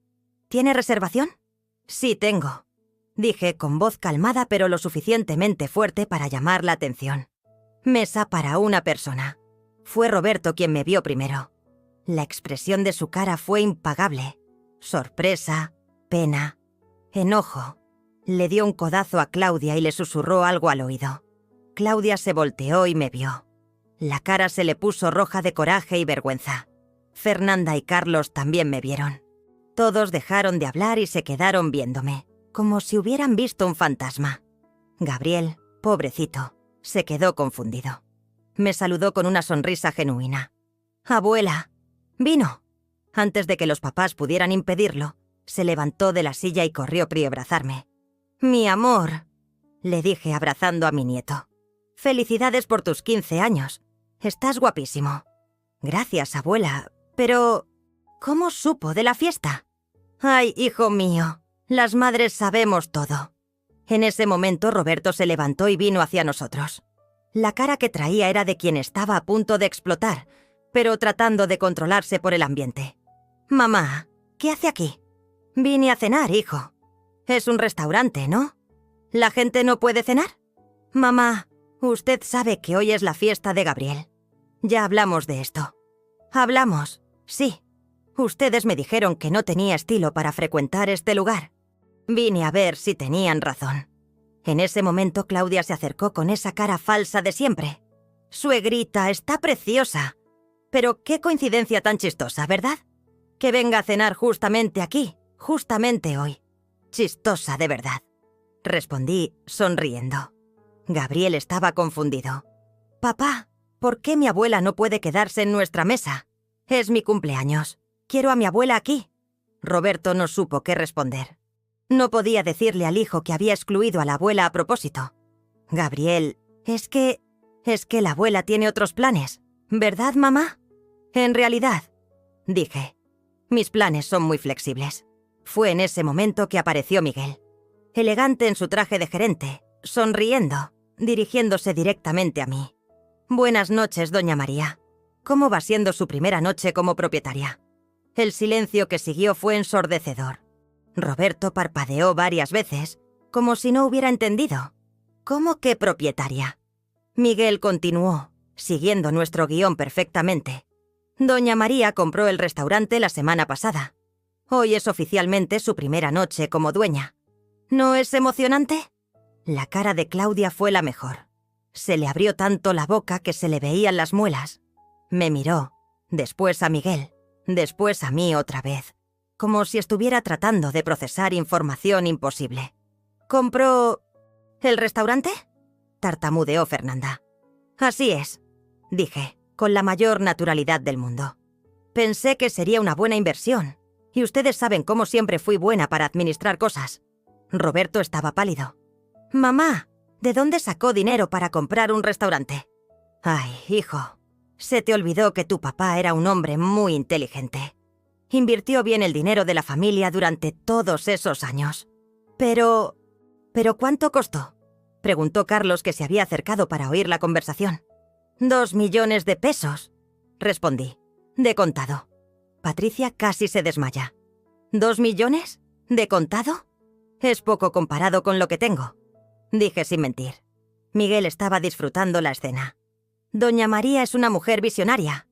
¿Tiene reservación?» «Sí, tengo», dije con voz calmada pero lo suficientemente fuerte para llamar la atención. «Mesa para una persona». Fue Roberto quien me vio primero. La expresión de su cara fue impagable. Sorpresa, pena, enojo. Le dio un codazo a Claudia y le susurró algo al oído. Claudia se volteó y me vio. La cara se le puso roja de coraje y vergüenza. Fernanda y Carlos también me vieron. Todos dejaron de hablar y se quedaron viéndome, como si hubieran visto un fantasma. Gabriel, pobrecito, se quedó confundido. Me saludó con una sonrisa genuina. «Abuela, vino». Antes de que los papás pudieran impedirlo, se levantó de la silla y corrió para abrazarme. «Mi amor», le dije abrazando a mi nieto. «Felicidades por tus 15 años. Estás guapísimo». «Gracias, abuela. Pero ¿cómo supo de la fiesta?» «Ay, hijo mío, las madres sabemos todo». En ese momento Roberto se levantó y vino hacia nosotros. La cara que traía era de quien estaba a punto de explotar, pero tratando de controlarse por el ambiente. «Mamá, ¿qué hace aquí?» «Vine a cenar, hijo». «Es un restaurante, ¿no? ¿La gente no puede cenar?» «Mamá, usted sabe que hoy es la fiesta de Gabriel. Ya hablamos de esto». «Hablamos, sí. Ustedes me dijeron que no tenía estilo para frecuentar este lugar. Vine a ver si tenían razón». En ese momento Claudia se acercó con esa cara falsa de siempre. «Suegrita, está preciosa. Pero qué coincidencia tan chistosa, ¿verdad? Que venga a cenar justamente aquí, justamente hoy. Chistosa de verdad», respondí sonriendo. Gabriel estaba confundido. «Papá, ¿por qué mi abuela no puede quedarse en nuestra mesa? Es mi cumpleaños. Quiero a mi abuela aquí». Roberto no supo qué responder. No podía decirle al hijo que había excluido a la abuela a propósito. «Gabriel, es que la abuela tiene otros planes, ¿verdad, mamá?» «En realidad», dije, «mis planes son muy flexibles». Fue en ese momento que apareció Miguel, elegante en su traje de gerente, sonriendo, dirigiéndose directamente a mí. «Buenas noches, doña María. ¿Cómo va siendo su primera noche como propietaria?» El silencio que siguió fue ensordecedor. Roberto parpadeó varias veces, como si no hubiera entendido. «¿Cómo que propietaria?» Miguel continuó, siguiendo nuestro guión perfectamente. «Doña María compró el restaurante la semana pasada. Hoy es oficialmente su primera noche como dueña. ¿No es emocionante?» La cara de Claudia fue la mejor. Se le abrió tanto la boca que se le veían las muelas. Me miró, después a Miguel, después a mí otra vez, como si estuviera tratando de procesar información imposible. ¿Compró el restaurante? Tartamudeó Fernanda. Así es, dije, con la mayor naturalidad del mundo. Pensé que sería una buena inversión, y ustedes saben cómo siempre fui buena para administrar cosas. Roberto estaba pálido. Mamá, ¿de dónde sacó dinero para comprar un restaurante? Ay, hijo, se te olvidó que tu papá era un hombre muy inteligente. Invirtió bien el dinero de la familia durante todos esos años. ¿Pero cuánto costó? Preguntó Carlos, que se había acercado para oír la conversación. 2 millones de pesos, respondí, de contado. Patricia casi se desmaya. ¿2 millones? ¿De contado? Es poco comparado con lo que tengo, dije sin mentir. Miguel estaba disfrutando la escena. Doña María es una mujer visionaria.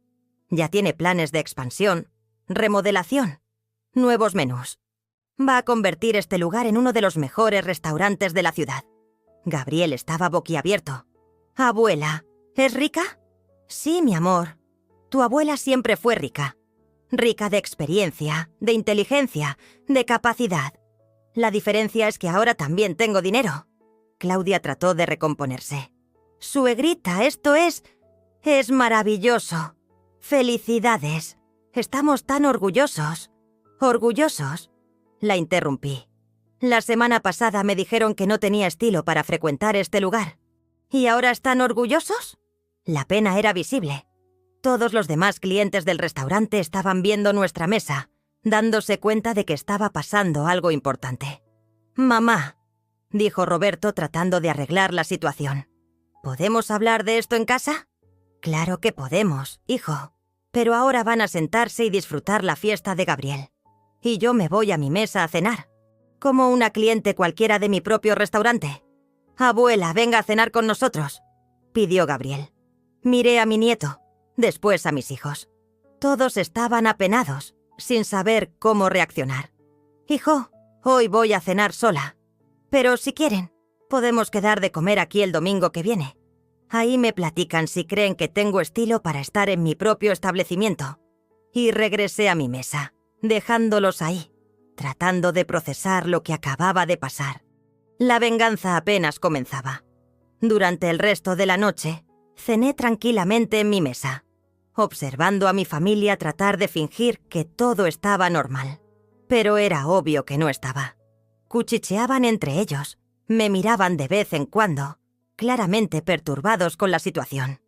Ya tiene planes de expansión, remodelación, nuevos menús. Va a convertir este lugar en uno de los mejores restaurantes de la ciudad. Gabriel estaba boquiabierto. Abuela, ¿es rica? Sí, mi amor. Tu abuela siempre fue rica. Rica de experiencia, de inteligencia, de capacidad. La diferencia es que ahora también tengo dinero. Claudia trató de recomponerse. Suegrita, esto es maravilloso. Felicidades. Estamos tan orgullosos. ¿Orgullosos? La interrumpí. La semana pasada me dijeron que no tenía estilo para frecuentar este lugar. ¿Y ahora están orgullosos? La pena era visible. Todos los demás clientes del restaurante estaban viendo nuestra mesa, dándose cuenta de que estaba pasando algo importante. «Mamá», dijo Roberto tratando de arreglar la situación. «¿Podemos hablar de esto en casa?» «Claro que podemos, hijo. Pero ahora van a sentarse y disfrutar la fiesta de Gabriel. Y yo me voy a mi mesa a cenar, como una cliente cualquiera de mi propio restaurante. Abuela, venga a cenar con nosotros», pidió Gabriel. Miré a mi nieto, después a mis hijos. Todos estaban apenados, sin saber cómo reaccionar. «Hijo, hoy voy a cenar sola. Pero si quieren, podemos quedar de comer aquí el domingo que viene. Ahí me platican si creen que tengo estilo para estar en mi propio establecimiento». Y regresé a mi mesa, dejándolos ahí, tratando de procesar lo que acababa de pasar. La venganza apenas comenzaba. Durante el resto de la noche, cené tranquilamente en mi mesa, observando a mi familia tratar de fingir que todo estaba normal. Pero era obvio que no estaba. Cuchicheaban entre ellos, me miraban de vez en cuando, claramente perturbados con la situación.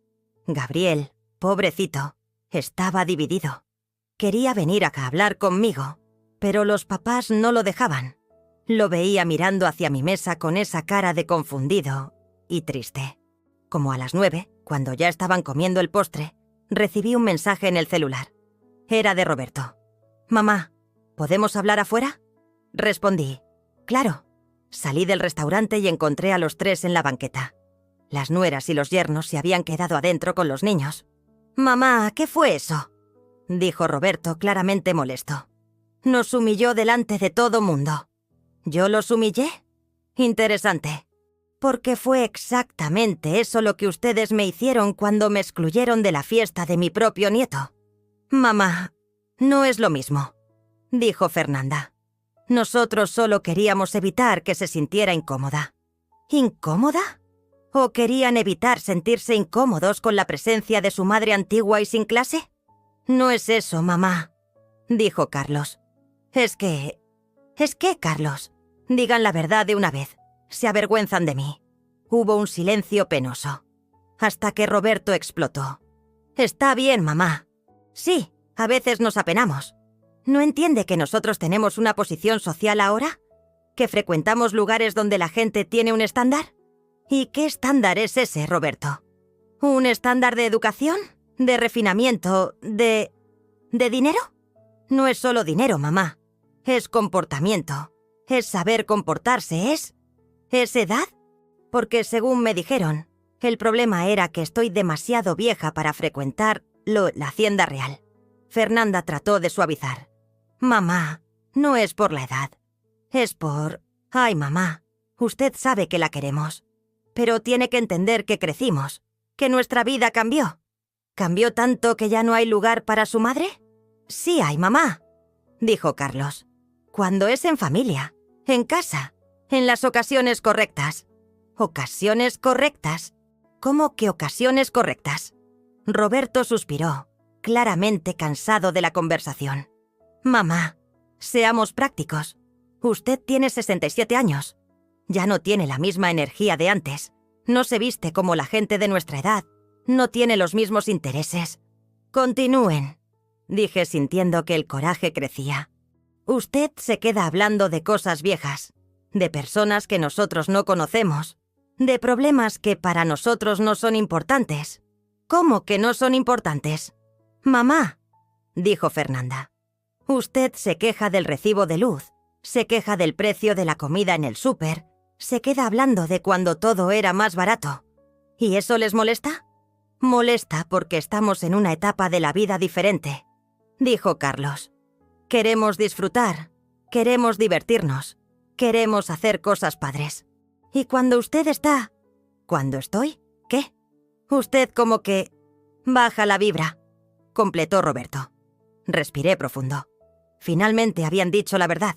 Gabriel, pobrecito, estaba dividido. Quería venir acá a hablar conmigo, pero los papás no lo dejaban. Lo veía mirando hacia mi mesa con esa cara de confundido y triste. Como a las 9, cuando ya estaban comiendo el postre, recibí un mensaje en el celular. Era de Roberto. «Mamá, ¿podemos hablar afuera?» Respondí. «Claro». Salí del restaurante y encontré a los 3 en la banqueta. Las nueras y los yernos se habían quedado adentro con los niños. «Mamá, ¿qué fue eso?», dijo Roberto, claramente molesto. «Nos humilló delante de todo mundo». ¿Yo los humillé? Interesante. Porque fue exactamente eso lo que ustedes me hicieron cuando me excluyeron de la fiesta de mi propio nieto. «Mamá, no es lo mismo», dijo Fernanda. «Nosotros solo queríamos evitar que se sintiera incómoda». ¿Incómoda? ¿O querían evitar sentirse incómodos con la presencia de su madre antigua y sin clase? «No es eso, mamá», dijo Carlos. ¿Es qué, Carlos? Digan la verdad de una vez. Se avergüenzan de mí». Hubo un silencio penoso, hasta que Roberto explotó. «Está bien, mamá. Sí, a veces nos apenamos. ¿No entiende que nosotros tenemos una posición social ahora? ¿Que frecuentamos lugares donde la gente tiene un estándar? ¿Y qué estándar es ese, Roberto? ¿Un estándar de educación? ¿De refinamiento? ¿De dinero? No es solo dinero, mamá. Es comportamiento. Es saber comportarse, ¿es edad? Porque según me dijeron, el problema era que estoy demasiado vieja para frecuentar la Hacienda Real». Fernanda trató de suavizar. «Mamá, no es por la edad. Es por... Ay, mamá, usted sabe que la queremos. Pero tiene que entender que crecimos, que nuestra vida cambió. ¿Cambió tanto que ya no hay lugar para su madre?» «Sí hay, mamá», dijo Carlos. «Cuando es en familia, en casa. En las ocasiones correctas. ¿Ocasiones correctas? ¿Cómo que ocasiones correctas? Roberto suspiró, claramente cansado de la conversación. Mamá, seamos prácticos. Usted tiene 67 años. Ya no tiene la misma energía de antes. No se viste como la gente de nuestra edad. No tiene los mismos intereses. Continúen, dije sintiendo que el coraje crecía. Usted se queda hablando de cosas viejas, de personas que nosotros no conocemos, de problemas que para nosotros no son importantes. ¿Cómo que no son importantes? Mamá, dijo Fernanda. Usted se queja del recibo de luz, se queja del precio de la comida en el súper, se queda hablando de cuando todo era más barato. ¿Y eso les molesta? Molesta porque estamos en una etapa de la vida diferente, dijo Carlos. Queremos disfrutar, queremos divertirnos, queremos hacer cosas padres. Y cuando usted está... ¿Cuándo estoy? ¿Qué? Usted como que... baja la vibra, completó Roberto. Respiré profundo. Finalmente habían dicho la verdad.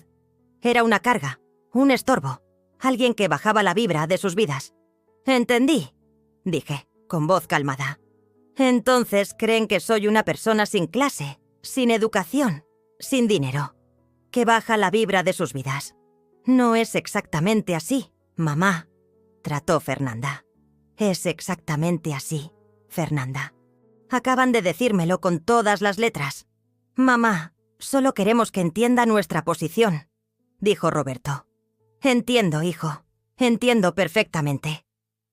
Era una carga, un estorbo, alguien que bajaba la vibra de sus vidas. Entendí, dije, con voz calmada. Entonces creen que soy una persona sin clase, sin educación, sin dinero, que baja la vibra de sus vidas. No es exactamente así, mamá, trató Fernanda. Es exactamente así, Fernanda. Acaban de decírmelo con todas las letras. Mamá, solo queremos que entienda nuestra posición, dijo Roberto. Entiendo, hijo, entiendo perfectamente.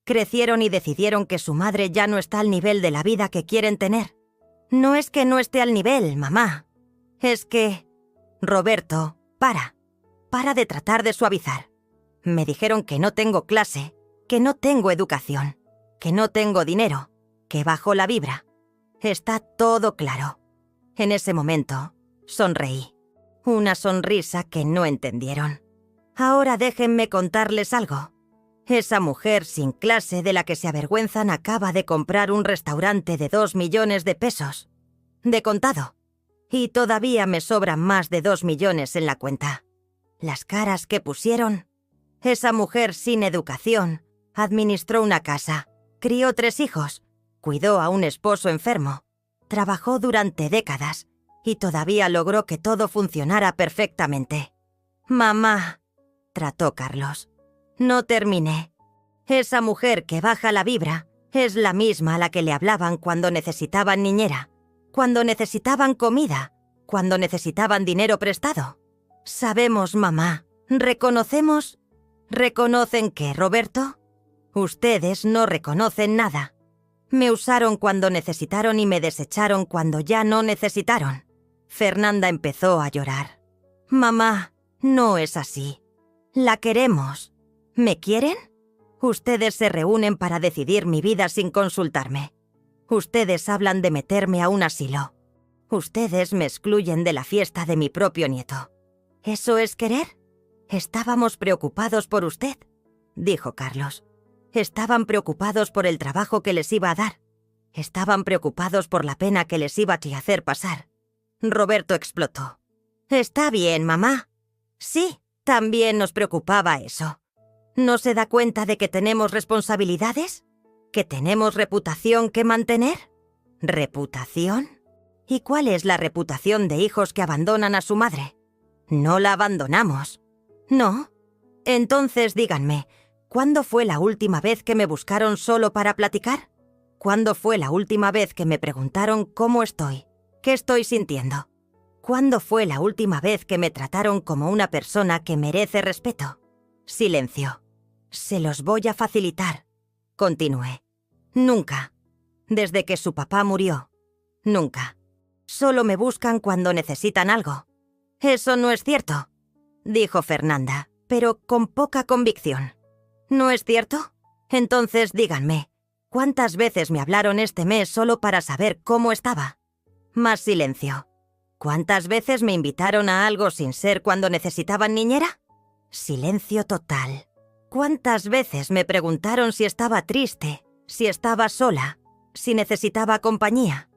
Crecieron y decidieron que su madre ya no está al nivel de la vida que quieren tener. No es que no esté al nivel, mamá. Es que... Roberto, para de tratar de suavizar. Me dijeron que no tengo clase, que no tengo educación, que no tengo dinero, que bajo la vibra. Está todo claro. En ese momento, sonreí. Una sonrisa que no entendieron. Ahora déjenme contarles algo. Esa mujer sin clase de la que se avergüenzan acaba de comprar un restaurante de 2 millones de pesos. De contado. Y todavía me sobran más de 2 millones en la cuenta. Las caras que pusieron. Esa mujer sin educación administró una casa, crió 3 hijos, cuidó a un esposo enfermo, trabajó durante décadas y todavía logró que todo funcionara perfectamente. Mamá, trató Carlos. No terminé. Esa mujer que baja la vibra es la misma a la que le hablaban cuando necesitaban niñera, cuando necesitaban comida, cuando necesitaban dinero prestado. Sabemos, mamá. Reconocemos... ¿Reconocen qué, Roberto? Ustedes no reconocen nada. Me usaron cuando necesitaron y me desecharon cuando ya no necesitaron. Fernanda empezó a llorar. Mamá, no es así. La queremos. ¿Me quieren? Ustedes se reúnen para decidir mi vida sin consultarme. Ustedes hablan de meterme a un asilo. Ustedes me excluyen de la fiesta de mi propio nieto. ¿Eso es querer? Estábamos preocupados por usted, dijo Carlos. Estaban preocupados por el trabajo que les iba a dar. Estaban preocupados por la pena que les iba a hacer pasar. Roberto explotó. Está bien, mamá. Sí, también nos preocupaba eso. ¿No se da cuenta de que tenemos responsabilidades? ¿Que tenemos reputación que mantener? ¿Reputación? ¿Y cuál es la reputación de hijos que abandonan a su madre? No la abandonamos. ¿No? Entonces díganme, ¿cuándo fue la última vez que me buscaron solo para platicar? ¿Cuándo fue la última vez que me preguntaron cómo estoy? ¿Qué estoy sintiendo? ¿Cuándo fue la última vez que me trataron como una persona que merece respeto? Silencio. Se los voy a facilitar. Continué. Nunca. Desde que su papá murió. Nunca. Solo me buscan cuando necesitan algo. Eso no es cierto, dijo Fernanda, pero con poca convicción. ¿No es cierto? Entonces díganme, ¿cuántas veces me hablaron este mes solo para saber cómo estaba? Más silencio. ¿Cuántas veces me invitaron a algo sin ser cuando necesitaban niñera? Silencio total. ¿Cuántas veces me preguntaron si estaba triste, si estaba sola, si necesitaba compañía?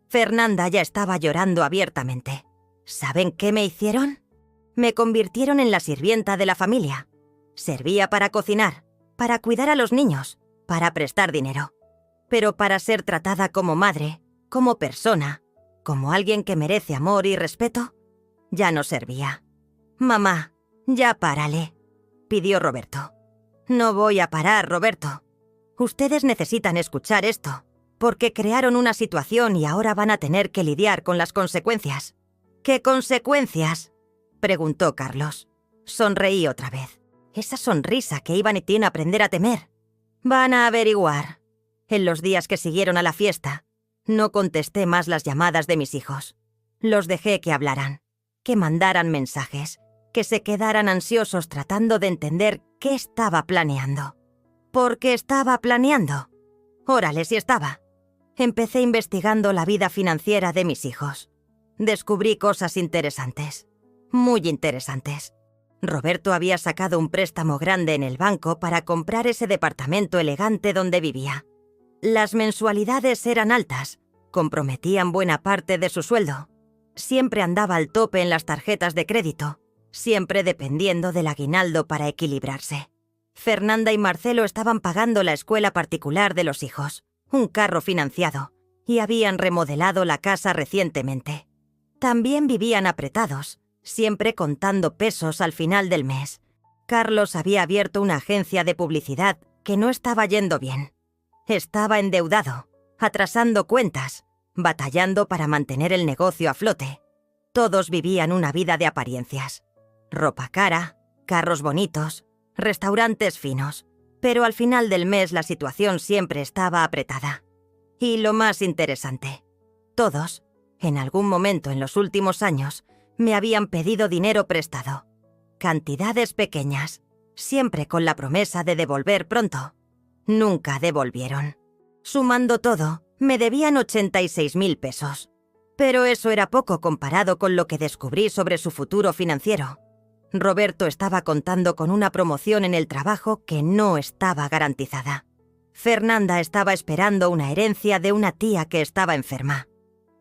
Fernanda ya estaba llorando abiertamente. ¿Saben qué me hicieron? Me convirtieron en la sirvienta de la familia. Servía para cocinar, para cuidar a los niños, para prestar dinero. Pero para ser tratada como madre, como persona, como alguien que merece amor y respeto, ya no servía. «Mamá, ya párale», pidió Roberto. «No voy a parar, Roberto. Ustedes necesitan escuchar esto, porque crearon una situación y ahora van a tener que lidiar con las consecuencias». «¿Qué consecuencias?», preguntó Carlos. Sonreí otra vez. Esa sonrisa que iba Nitin a aprender a temer. «Van a averiguar». En los días que siguieron a la fiesta, no contesté más las llamadas de mis hijos. Los dejé que hablaran, que mandaran mensajes, que se quedaran ansiosos tratando de entender qué estaba planeando. ¿Por qué estaba planeando? Órale, si estaba. Empecé investigando la vida financiera de mis hijos. Descubrí cosas interesantes, muy interesantes. Roberto había sacado un préstamo grande en el banco para comprar ese departamento elegante donde vivía. Las mensualidades eran altas, comprometían buena parte de su sueldo. Siempre andaba al tope en las tarjetas de crédito, siempre dependiendo del aguinaldo para equilibrarse. Fernanda y Marcelo estaban pagando la escuela particular de los hijos, un carro financiado, y habían remodelado la casa recientemente. También vivían apretados, siempre contando pesos al final del mes. Carlos había abierto una agencia de publicidad que no estaba yendo bien. Estaba endeudado, atrasando cuentas, batallando para mantener el negocio a flote. Todos vivían una vida de apariencias. Ropa cara, carros bonitos, restaurantes finos. Pero al final del mes la situación siempre estaba apretada. Y lo más interesante, todos, en algún momento en los últimos años, me habían pedido dinero prestado. Cantidades pequeñas, siempre con la promesa de devolver pronto. Nunca devolvieron. Sumando todo, me debían 86.000 pesos. Pero eso era poco comparado con lo que descubrí sobre su futuro financiero. Roberto estaba contando con una promoción en el trabajo que no estaba garantizada. Fernanda estaba esperando una herencia de una tía que estaba enferma.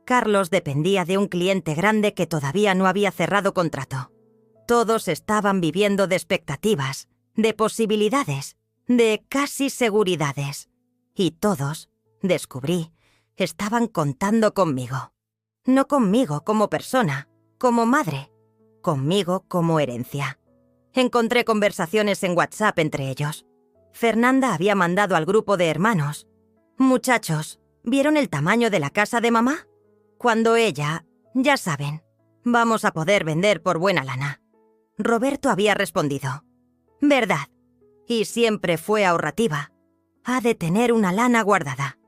Carlos dependía de un cliente grande que todavía no había cerrado contrato. Todos estaban viviendo de expectativas, de posibilidades, de casi seguridades. Y todos, descubrí, estaban contando conmigo. No conmigo como persona, como madre, conmigo como herencia. Encontré conversaciones en WhatsApp entre ellos. Fernanda había mandado al grupo de hermanos: «Muchachos, ¿vieron el tamaño de la casa de mamá? Cuando ella, ya saben, vamos a poder vender por buena lana». Roberto había respondido: «Verdad. Y siempre fue ahorrativa. Ha de tener una lana guardada».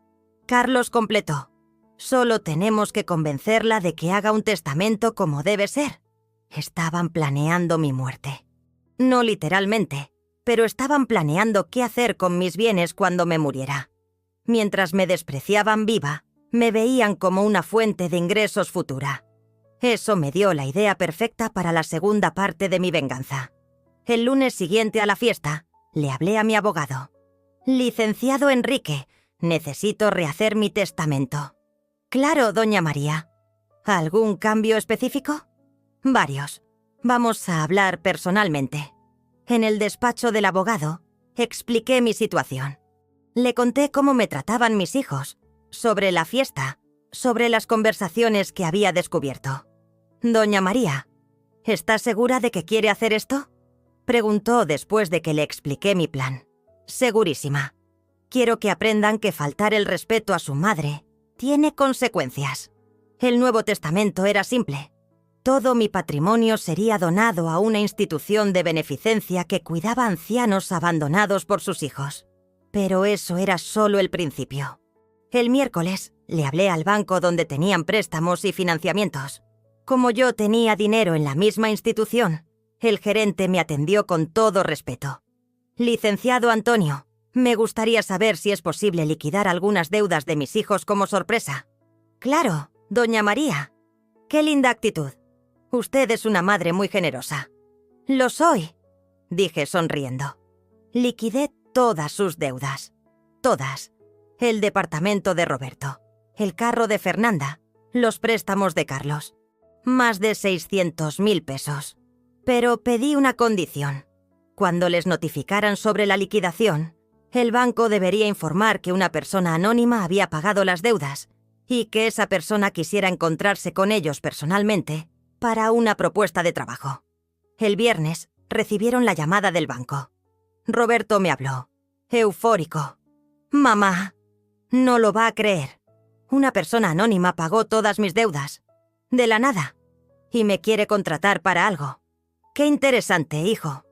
Carlos completó: «Solo tenemos que convencerla de que haga un testamento como debe ser». Estaban planeando mi muerte. No literalmente, pero estaban planeando qué hacer con mis bienes cuando me muriera. Mientras me despreciaban viva, me veían como una fuente de ingresos futura. Eso me dio la idea perfecta para la segunda parte de mi venganza. El lunes siguiente a la fiesta, le hablé a mi abogado: «Licenciado Enrique, necesito rehacer mi testamento». «Claro, doña María». «¿Algún cambio específico?» «Varios. Vamos a hablar personalmente». En el despacho del abogado, expliqué mi situación. Le conté cómo me trataban mis hijos, sobre la fiesta, sobre las conversaciones que había descubierto. «Doña María, ¿está segura de que quiere hacer esto?», preguntó después de que le expliqué mi plan. «Segurísima. Quiero que aprendan que faltar el respeto a su madre tiene consecuencias. El Nuevo Testamento era simple. Todo mi patrimonio sería donado a una institución de beneficencia que cuidaba ancianos abandonados por sus hijos. Pero eso era solo el principio. El miércoles le hablé al banco donde tenían préstamos y financiamientos. Como yo tenía dinero en la misma institución, el gerente me atendió con todo respeto. «Licenciado Antonio, me gustaría saber si es posible liquidar algunas deudas de mis hijos como sorpresa». «Claro, doña María. Qué linda actitud. Usted es una madre muy generosa». «Lo soy», dije sonriendo. Liquidé todas sus deudas. Todas. El departamento de Roberto, el carro de Fernanda, los préstamos de Carlos. Más de 600.000 pesos. Pero pedí una condición. Cuando les notificaran sobre la liquidación, el banco debería informar que una persona anónima había pagado las deudas y que esa persona quisiera encontrarse con ellos personalmente para una propuesta de trabajo. El viernes recibieron la llamada del banco. Roberto me habló, eufórico. «Mamá, no lo va a creer. Una persona anónima pagó todas mis deudas, de la nada, y me quiere contratar para algo. Qué interesante, hijo.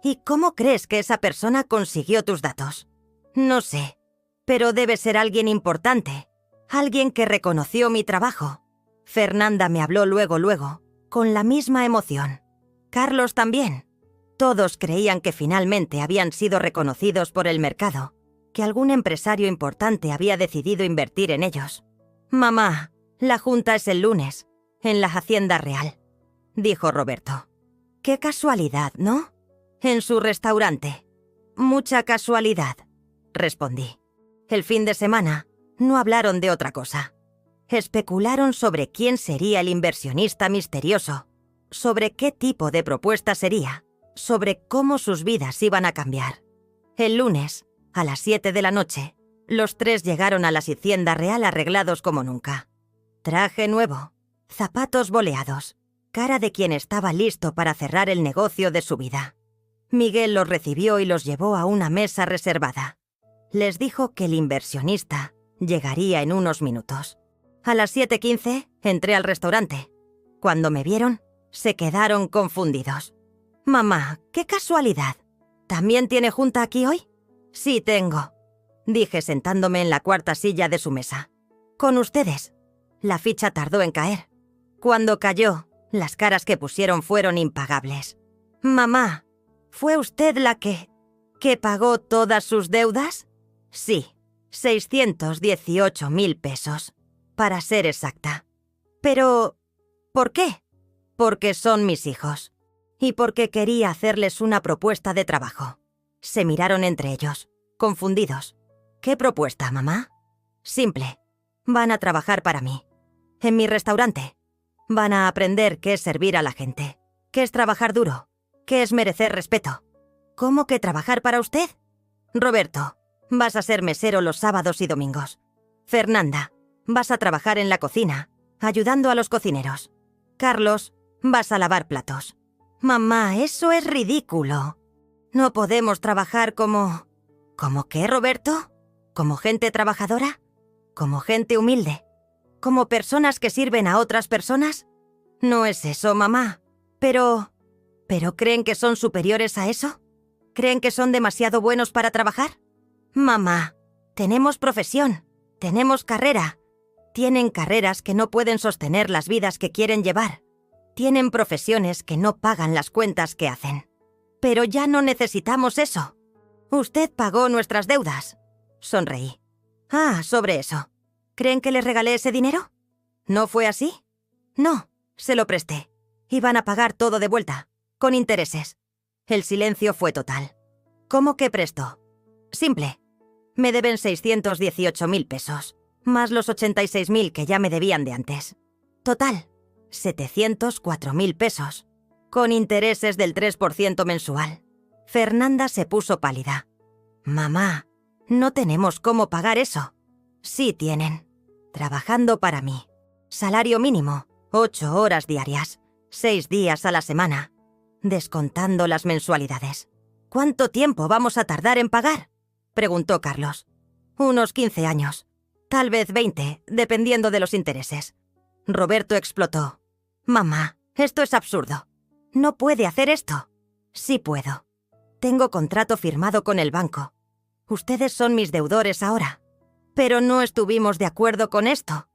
¿Y cómo crees que esa persona consiguió tus datos? No sé, pero debe ser alguien importante, alguien que reconoció mi trabajo». Fernanda me habló luego, con la misma emoción. Carlos también. Todos creían que finalmente habían sido reconocidos por el mercado, que algún empresario importante había decidido invertir en ellos. «Mamá, la junta es el lunes, en la Hacienda Real», dijo Roberto. «Qué casualidad, ¿no? En su restaurante». «Mucha casualidad», respondí. El fin de semana no hablaron de otra cosa. Especularon sobre quién sería el inversionista misterioso, sobre qué tipo de propuesta sería, sobre cómo sus vidas iban a cambiar. El lunes, a las 7 de la noche, los tres llegaron a la Hacienda Real arreglados como nunca. Traje nuevo, zapatos boleados, cara de quien estaba listo para cerrar el negocio de su vida. Miguel los recibió y los llevó a una mesa reservada. Les dijo que el inversionista llegaría en unos minutos. A las 7:15 entré al restaurante. Cuando me vieron, se quedaron confundidos. «Mamá, qué casualidad. ¿También tiene junta aquí hoy?» «Sí, tengo», dije sentándome en la cuarta silla de su mesa. «Con ustedes». La ficha tardó en caer. Cuando cayó, las caras que pusieron fueron impagables. «Mamá, ¿fue usted la que pagó todas sus deudas?» «Sí, 618.000 pesos, para ser exacta». «Pero, ¿por qué?» «Porque son mis hijos. Y porque quería hacerles una propuesta de trabajo». Se miraron entre ellos, confundidos. «¿Qué propuesta, mamá?» «Simple. Van a trabajar para mí. En mi restaurante. Van a aprender qué es servir a la gente, qué es trabajar duro, qué es merecer respeto». «¿Cómo que trabajar para usted?» «Roberto, vas a ser mesero los sábados y domingos. Fernanda, vas a trabajar en la cocina, ayudando a los cocineros. Carlos, vas a lavar platos». «Mamá, eso es ridículo. No podemos trabajar como...» «¿Cómo qué, Roberto? ¿Como gente trabajadora? ¿Como gente humilde? ¿Como personas que sirven a otras personas? No es eso, mamá. ¿Pero creen que son superiores a eso? ¿Creen que son demasiado buenos para trabajar? Mamá, tenemos profesión, tenemos carrera. Tienen carreras que no pueden sostener las vidas que quieren llevar. Tienen profesiones que no pagan las cuentas que hacen. Pero ya no necesitamos eso. Usted pagó nuestras deudas». Sonreí. «Ah, sobre eso. ¿Creen que les regalé ese dinero? ¿No fue así?» «No, se lo presté. Iban a pagar todo de vuelta, con intereses». El silencio fue total. «¿Cómo que prestó?» «Simple. Me deben 618.000 pesos, más los 86.000 que ya me debían de antes. Total, 704.000 pesos, con intereses del 3% mensual». Fernanda se puso pálida. «Mamá, no tenemos cómo pagar eso». «Sí tienen. Trabajando para mí. Salario mínimo, 8 horas diarias, 6 días a la semana, descontando las mensualidades». «¿Cuánto tiempo vamos a tardar en pagar?», preguntó Carlos. «Unos 15 años. Tal vez 20, dependiendo de los intereses». Roberto explotó. «Mamá, esto es absurdo. No puede hacer esto». «Sí puedo. Tengo contrato firmado con el banco. Ustedes son mis deudores ahora. Pero no estuvimos de acuerdo con esto.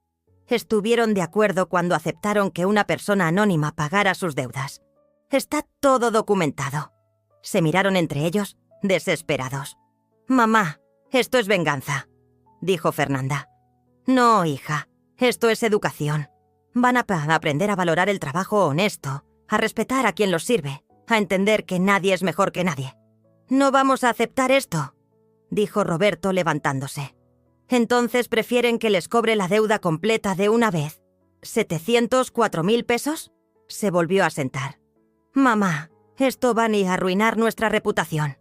Estuvieron de acuerdo cuando aceptaron que una persona anónima pagara sus deudas. Está todo documentado». Se miraron entre ellos, desesperados. «Mamá, esto es venganza», dijo Fernanda. «No, hija, esto es educación. Van a aprender a valorar el trabajo honesto, a respetar a quien los sirve, a entender que nadie es mejor que nadie». «No vamos a aceptar esto», dijo Roberto levantándose. «¿Entonces prefieren que les cobre la deuda completa de una vez? ¿704.000 pesos?» Se volvió a sentar. «Mamá, Esto va a arruinar nuestra reputación.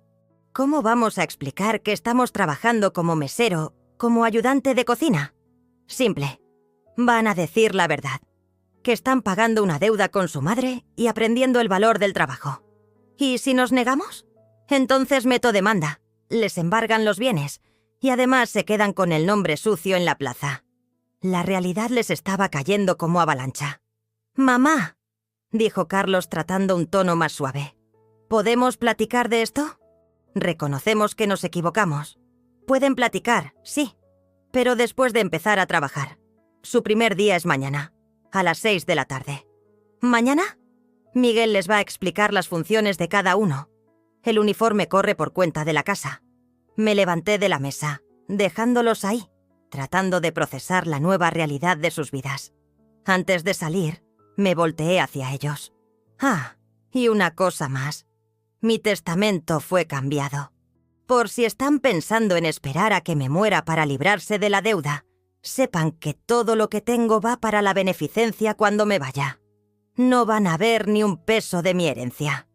¿Cómo vamos a explicar que estamos trabajando como mesero, como ayudante de cocina? Simple. Van a decir la verdad. Que están pagando una deuda con su madre y aprendiendo el valor del trabajo. ¿Y si nos negamos? Entonces meto demanda, les embargan los bienes y además se quedan con el nombre sucio en la plaza. La realidad les estaba cayendo como avalancha. «Mamá», dijo Carlos tratando un tono más suave, «¿podemos platicar de esto? Reconocemos que nos equivocamos. Pueden platicar, sí, pero después de empezar a trabajar. Su primer día es mañana, a las 6 de la tarde. ¿Mañana? Miguel les va a explicar las funciones de cada uno. El uniforme corre por cuenta de la casa». Me levanté de la mesa, dejándolos ahí, tratando de procesar la nueva realidad de sus vidas. Antes de salir, me volteé hacia ellos. Ah, y una cosa más. Mi testamento fue cambiado. Por si están pensando en esperar a que me muera para librarse de la deuda, sepan que todo lo que tengo va para la beneficencia cuando me vaya. No van a ver ni un peso de mi herencia.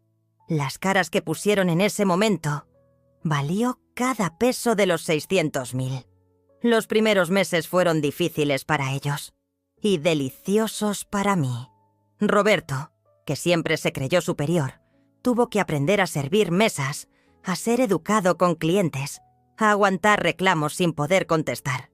Las caras que pusieron en ese momento valió cada peso de los 600.000. Los primeros meses fueron difíciles para ellos y deliciosos para mí. Roberto, que siempre se creyó superior, tuvo que aprender a servir mesas, a ser educado con clientes, a aguantar reclamos sin poder contestar.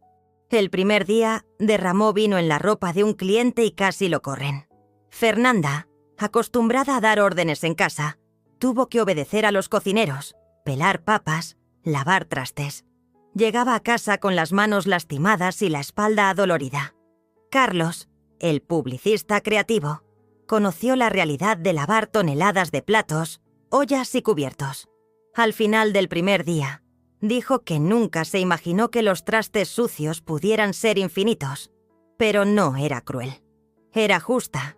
El primer día derramó vino en la ropa de un cliente y casi lo corren. Fernanda, acostumbrada a dar órdenes en casa, tuvo que obedecer a los cocineros, pelar papas, lavar trastes. Llegaba a casa con las manos lastimadas y la espalda adolorida. Carlos, el publicista creativo, conoció la realidad de lavar toneladas de platos, ollas y cubiertos. Al final del primer día, dijo que nunca se imaginó que los trastes sucios pudieran ser infinitos, pero no era cruel. Era justa.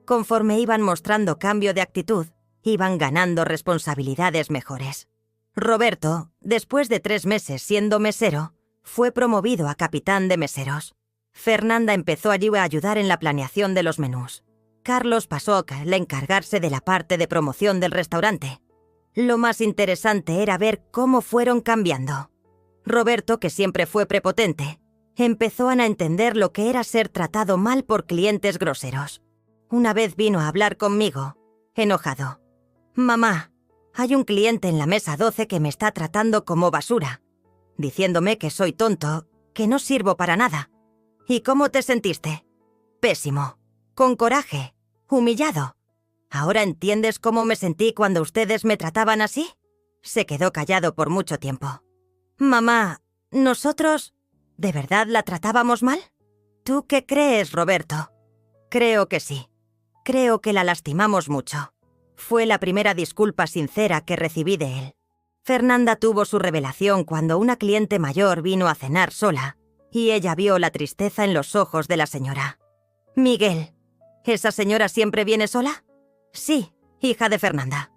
Conforme iban mostrando cambio de actitud, iban ganando responsabilidades mejores. Roberto, después de 3 meses siendo mesero, fue promovido a capitán de meseros. Fernanda empezó allí a ayudar en la planeación de los menús. Carlos pasó a encargarse de la parte de promoción del restaurante. Lo más interesante era ver cómo fueron cambiando. Roberto, que siempre fue prepotente, empezó a entender lo que era ser tratado mal por clientes groseros. Una vez vino a hablar conmigo, enojado. «Mamá, hay un cliente en la mesa 12 que me está tratando como basura, diciéndome que soy tonto, que no sirvo para nada. ¿Y cómo te sentiste?» «Pésimo, con coraje, humillado. ¿Ahora entiendes cómo me sentí cuando ustedes me trataban así?» Se quedó callado por mucho tiempo. «Mamá, ¿nosotros de verdad la tratábamos mal? ¿Tú qué crees, Roberto?» «Creo que sí. Creo que la lastimamos mucho». Fue la primera disculpa sincera que recibí de él. Fernanda tuvo su revelación cuando una cliente mayor vino a cenar sola y ella vio la tristeza en los ojos de la señora. «Miguel, ¿esa señora siempre viene sola?» «Sí, hija de Fernanda.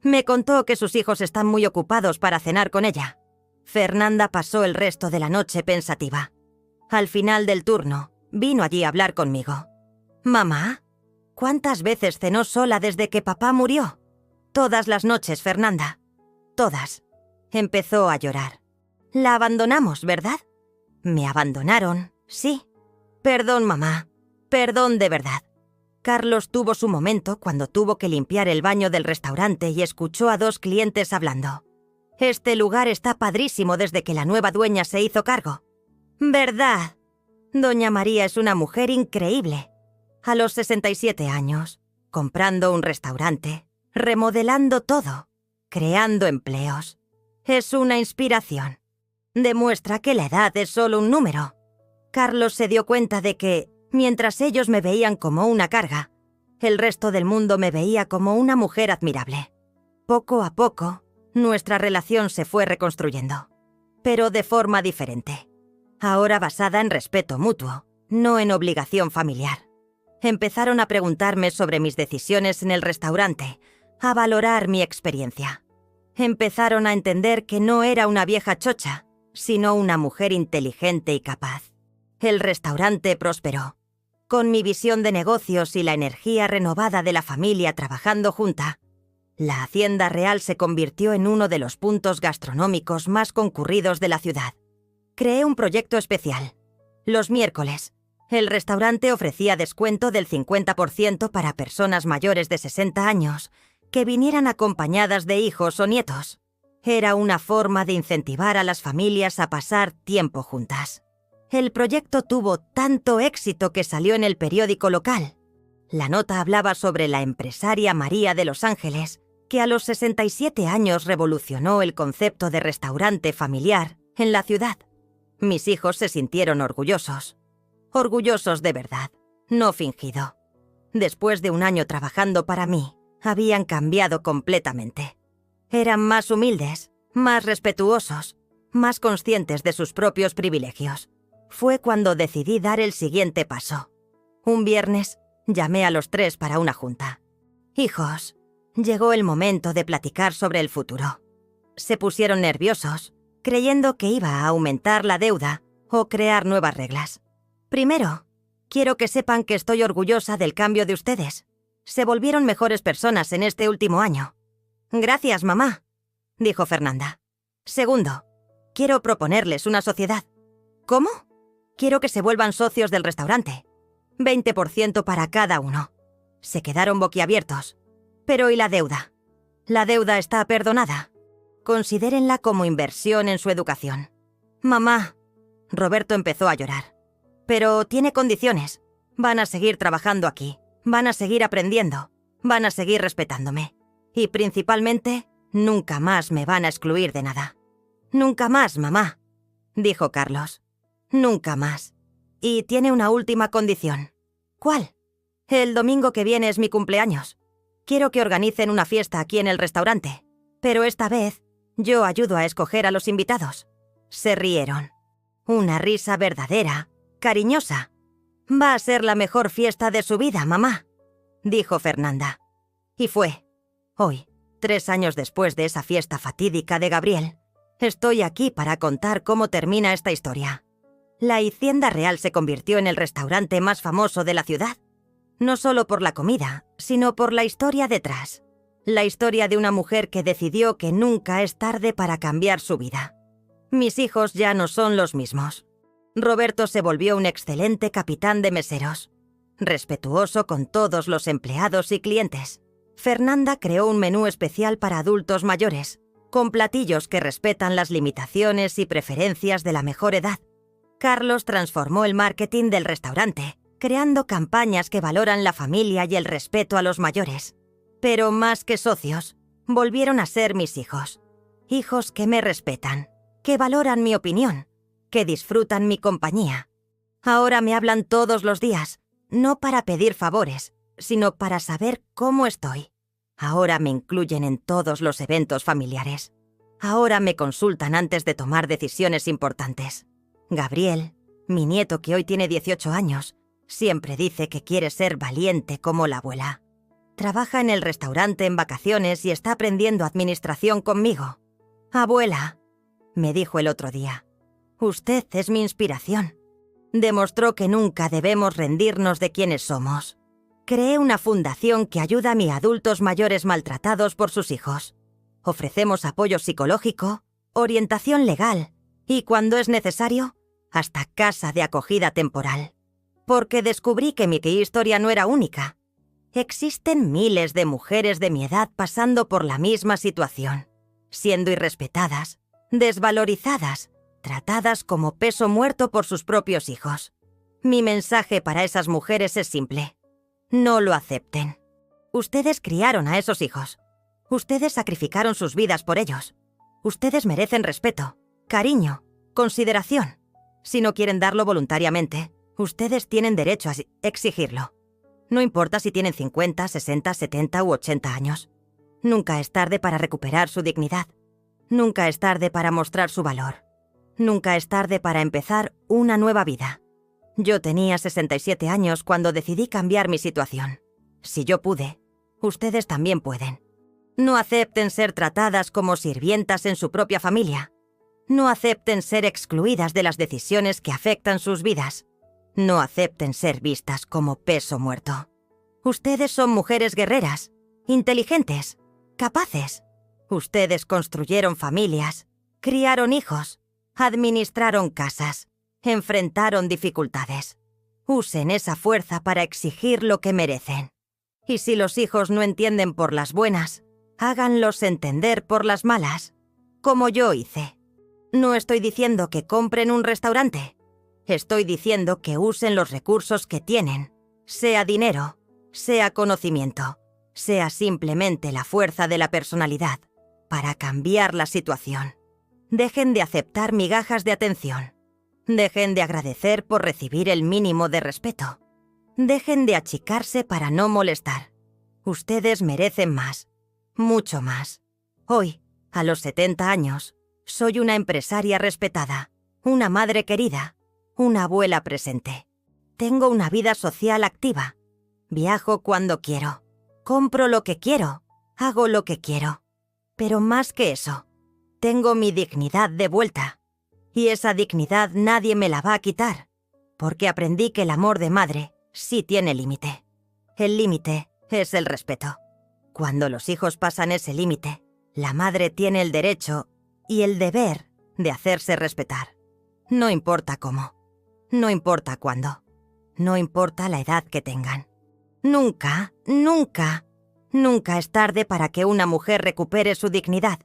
Me contó que sus hijos están muy ocupados para cenar con ella». Fernanda pasó el resto de la noche pensativa. Al final del turno, vino allí a hablar conmigo. «Mamá, ¿cuántas veces cenó sola desde que papá murió?» «Todas las noches, Fernanda. Todas». Empezó a llorar. «La abandonamos, ¿verdad?» «Me abandonaron, sí. Perdón, mamá. Perdón de verdad». Carlos tuvo su momento cuando tuvo que limpiar el baño del restaurante y escuchó a 2 clientes hablando. «Este lugar está padrísimo desde que la nueva dueña se hizo cargo». «¿Verdad? Doña María es una mujer increíble. A los 67 años, comprando un restaurante, remodelando todo, creando empleos. Es una inspiración. Demuestra que la edad es solo un número». Carlos se dio cuenta de que, mientras ellos me veían como una carga, el resto del mundo me veía como una mujer admirable. Poco a poco, nuestra relación se fue reconstruyendo, pero de forma diferente. Ahora basada en respeto mutuo, no en obligación familiar. Empezaron a preguntarme sobre mis decisiones en el restaurante, a valorar mi experiencia. Empezaron a entender que no era una vieja chocha, sino una mujer inteligente y capaz. El restaurante prosperó. Con mi visión de negocios y la energía renovada de la familia trabajando junta, La Hacienda Real se convirtió en uno de los puntos gastronómicos más concurridos de la ciudad. Creé un proyecto especial. Los miércoles, el restaurante ofrecía descuento del 50% para personas mayores de 60 años que vinieran acompañadas de hijos o nietos. Era una forma de incentivar a las familias a pasar tiempo juntas. El proyecto tuvo tanto éxito que salió en el periódico local. La nota hablaba sobre la empresaria María de Los Ángeles, que a los 67 años revolucionó el concepto de restaurante familiar en la ciudad. Mis hijos se sintieron orgullosos. Orgullosos de verdad, no fingido. Después de un año trabajando para mí, habían cambiado completamente. Eran más humildes, más respetuosos, más conscientes de sus propios privilegios. Fue cuando decidí dar el siguiente paso. Un viernes, llamé a los 3 para una junta. Hijos, llegó el momento de platicar sobre el futuro. Se pusieron nerviosos, creyendo que iba a aumentar la deuda o crear nuevas reglas. Primero, quiero que sepan que estoy orgullosa del cambio de ustedes. Se volvieron mejores personas en este último año. Gracias, mamá, dijo Fernanda. Segundo, quiero proponerles una sociedad. ¿Cómo? Quiero que se vuelvan socios del restaurante. 20% para cada uno. Se quedaron boquiabiertos. Pero ¿y la deuda? La deuda está perdonada. Considérenla como inversión en su educación. Mamá, Roberto empezó a llorar. Pero tiene condiciones. Van a seguir trabajando aquí. Van a seguir aprendiendo. Van a seguir respetándome. Y principalmente, nunca más me van a excluir de nada. Nunca más, mamá, dijo Carlos. Nunca más. Y tiene una última condición. ¿Cuál? El domingo que viene es mi cumpleaños. Quiero que organicen una fiesta aquí en el restaurante. Pero esta vez, yo ayudo a escoger a los invitados. Se rieron. Una risa verdadera, cariñosa. Va a ser la mejor fiesta de su vida, mamá, dijo Fernanda. Y fue. Hoy, 3 años después de esa fiesta fatídica de Gabriel, estoy aquí para contar cómo termina esta historia. La Hacienda Real se convirtió en el restaurante más famoso de la ciudad. No solo por la comida, sino por la historia detrás. La historia de una mujer que decidió que nunca es tarde para cambiar su vida. Mis hijos ya no son los mismos. Roberto se volvió un excelente capitán de meseros, respetuoso con todos los empleados y clientes. Fernanda creó un menú especial para adultos mayores, con platillos que respetan las limitaciones y preferencias de la mejor edad. Carlos transformó el marketing del restaurante, creando campañas que valoran la familia y el respeto a los mayores. Pero más que socios, volvieron a ser mis hijos. Hijos que me respetan, que valoran mi opinión, que disfrutan mi compañía. Ahora me hablan todos los días, no para pedir favores, sino para saber cómo estoy. Ahora me incluyen en todos los eventos familiares. Ahora me consultan antes de tomar decisiones importantes. Gabriel, mi nieto que hoy tiene 18 años, siempre dice que quiere ser valiente como la abuela. Trabaja en el restaurante en vacaciones y está aprendiendo administración conmigo. Abuela, me dijo el otro día, usted es mi inspiración. Demostró que nunca debemos rendirnos de quienes somos. Creé una fundación que ayuda a mis adultos mayores maltratados por sus hijos. Ofrecemos apoyo psicológico, orientación legal y, cuando es necesario, hasta casa de acogida temporal. Porque descubrí que mi historia no era única. Existen miles de mujeres de mi edad pasando por la misma situación, siendo irrespetadas, desvalorizadas, tratadas como peso muerto por sus propios hijos. Mi mensaje para esas mujeres es simple. No lo acepten. Ustedes criaron a esos hijos. Ustedes sacrificaron sus vidas por ellos. Ustedes merecen respeto, cariño, consideración. Si no quieren darlo voluntariamente, ustedes tienen derecho a exigirlo. No importa si tienen 50, 60, 70 u 80 años. Nunca es tarde para recuperar su dignidad. Nunca es tarde para mostrar su valor. Nunca es tarde para empezar una nueva vida. Yo tenía 67 años cuando decidí cambiar mi situación. Si yo pude, ustedes también pueden. No acepten ser tratadas como sirvientas en su propia familia. No acepten ser excluidas de las decisiones que afectan sus vidas. No acepten ser vistas como peso muerto. Ustedes son mujeres guerreras, inteligentes, capaces. Ustedes construyeron familias, criaron hijos, administraron casas, enfrentaron dificultades. Usen esa fuerza para exigir lo que merecen. Y si los hijos no entienden por las buenas, háganlos entender por las malas, como yo hice. No estoy diciendo que compren un restaurante. Estoy diciendo que usen los recursos que tienen, sea dinero, sea conocimiento, sea simplemente la fuerza de la personalidad, para cambiar la situación. Dejen de aceptar migajas de atención. Dejen de agradecer por recibir el mínimo de respeto. Dejen de achicarse para no molestar. Ustedes merecen más, mucho más. Hoy, a los 70 años, soy una empresaria respetada, una madre querida, una abuela presente. Tengo una vida social activa. Viajo cuando quiero. Compro lo que quiero. Hago lo que quiero. Pero más que eso, tengo mi dignidad de vuelta. Y esa dignidad nadie me la va a quitar, porque aprendí que el amor de madre sí tiene límite. El límite es el respeto. Cuando los hijos pasan ese límite, la madre tiene el derecho y el deber de hacerse respetar. No importa cómo, no importa cuándo, no importa la edad que tengan. Nunca, nunca, nunca es tarde para que una mujer recupere su dignidad.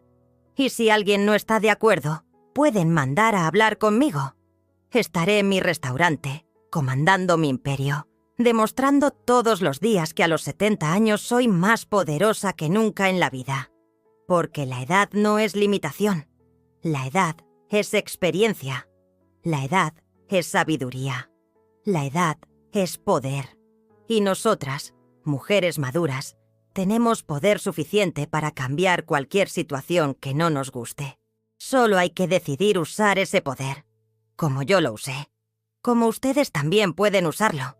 Y si alguien no está de acuerdo, pueden mandar a hablar conmigo. Estaré en mi restaurante, comandando mi imperio, demostrando todos los días que a los 70 años soy más poderosa que nunca en la vida. Porque la edad no es limitación. La edad es experiencia. La edad es sabiduría. La edad es poder. Y nosotras, mujeres maduras, tenemos poder suficiente para cambiar cualquier situación que no nos guste. Solo hay que decidir usar ese poder, como yo lo usé, como ustedes también pueden usarlo.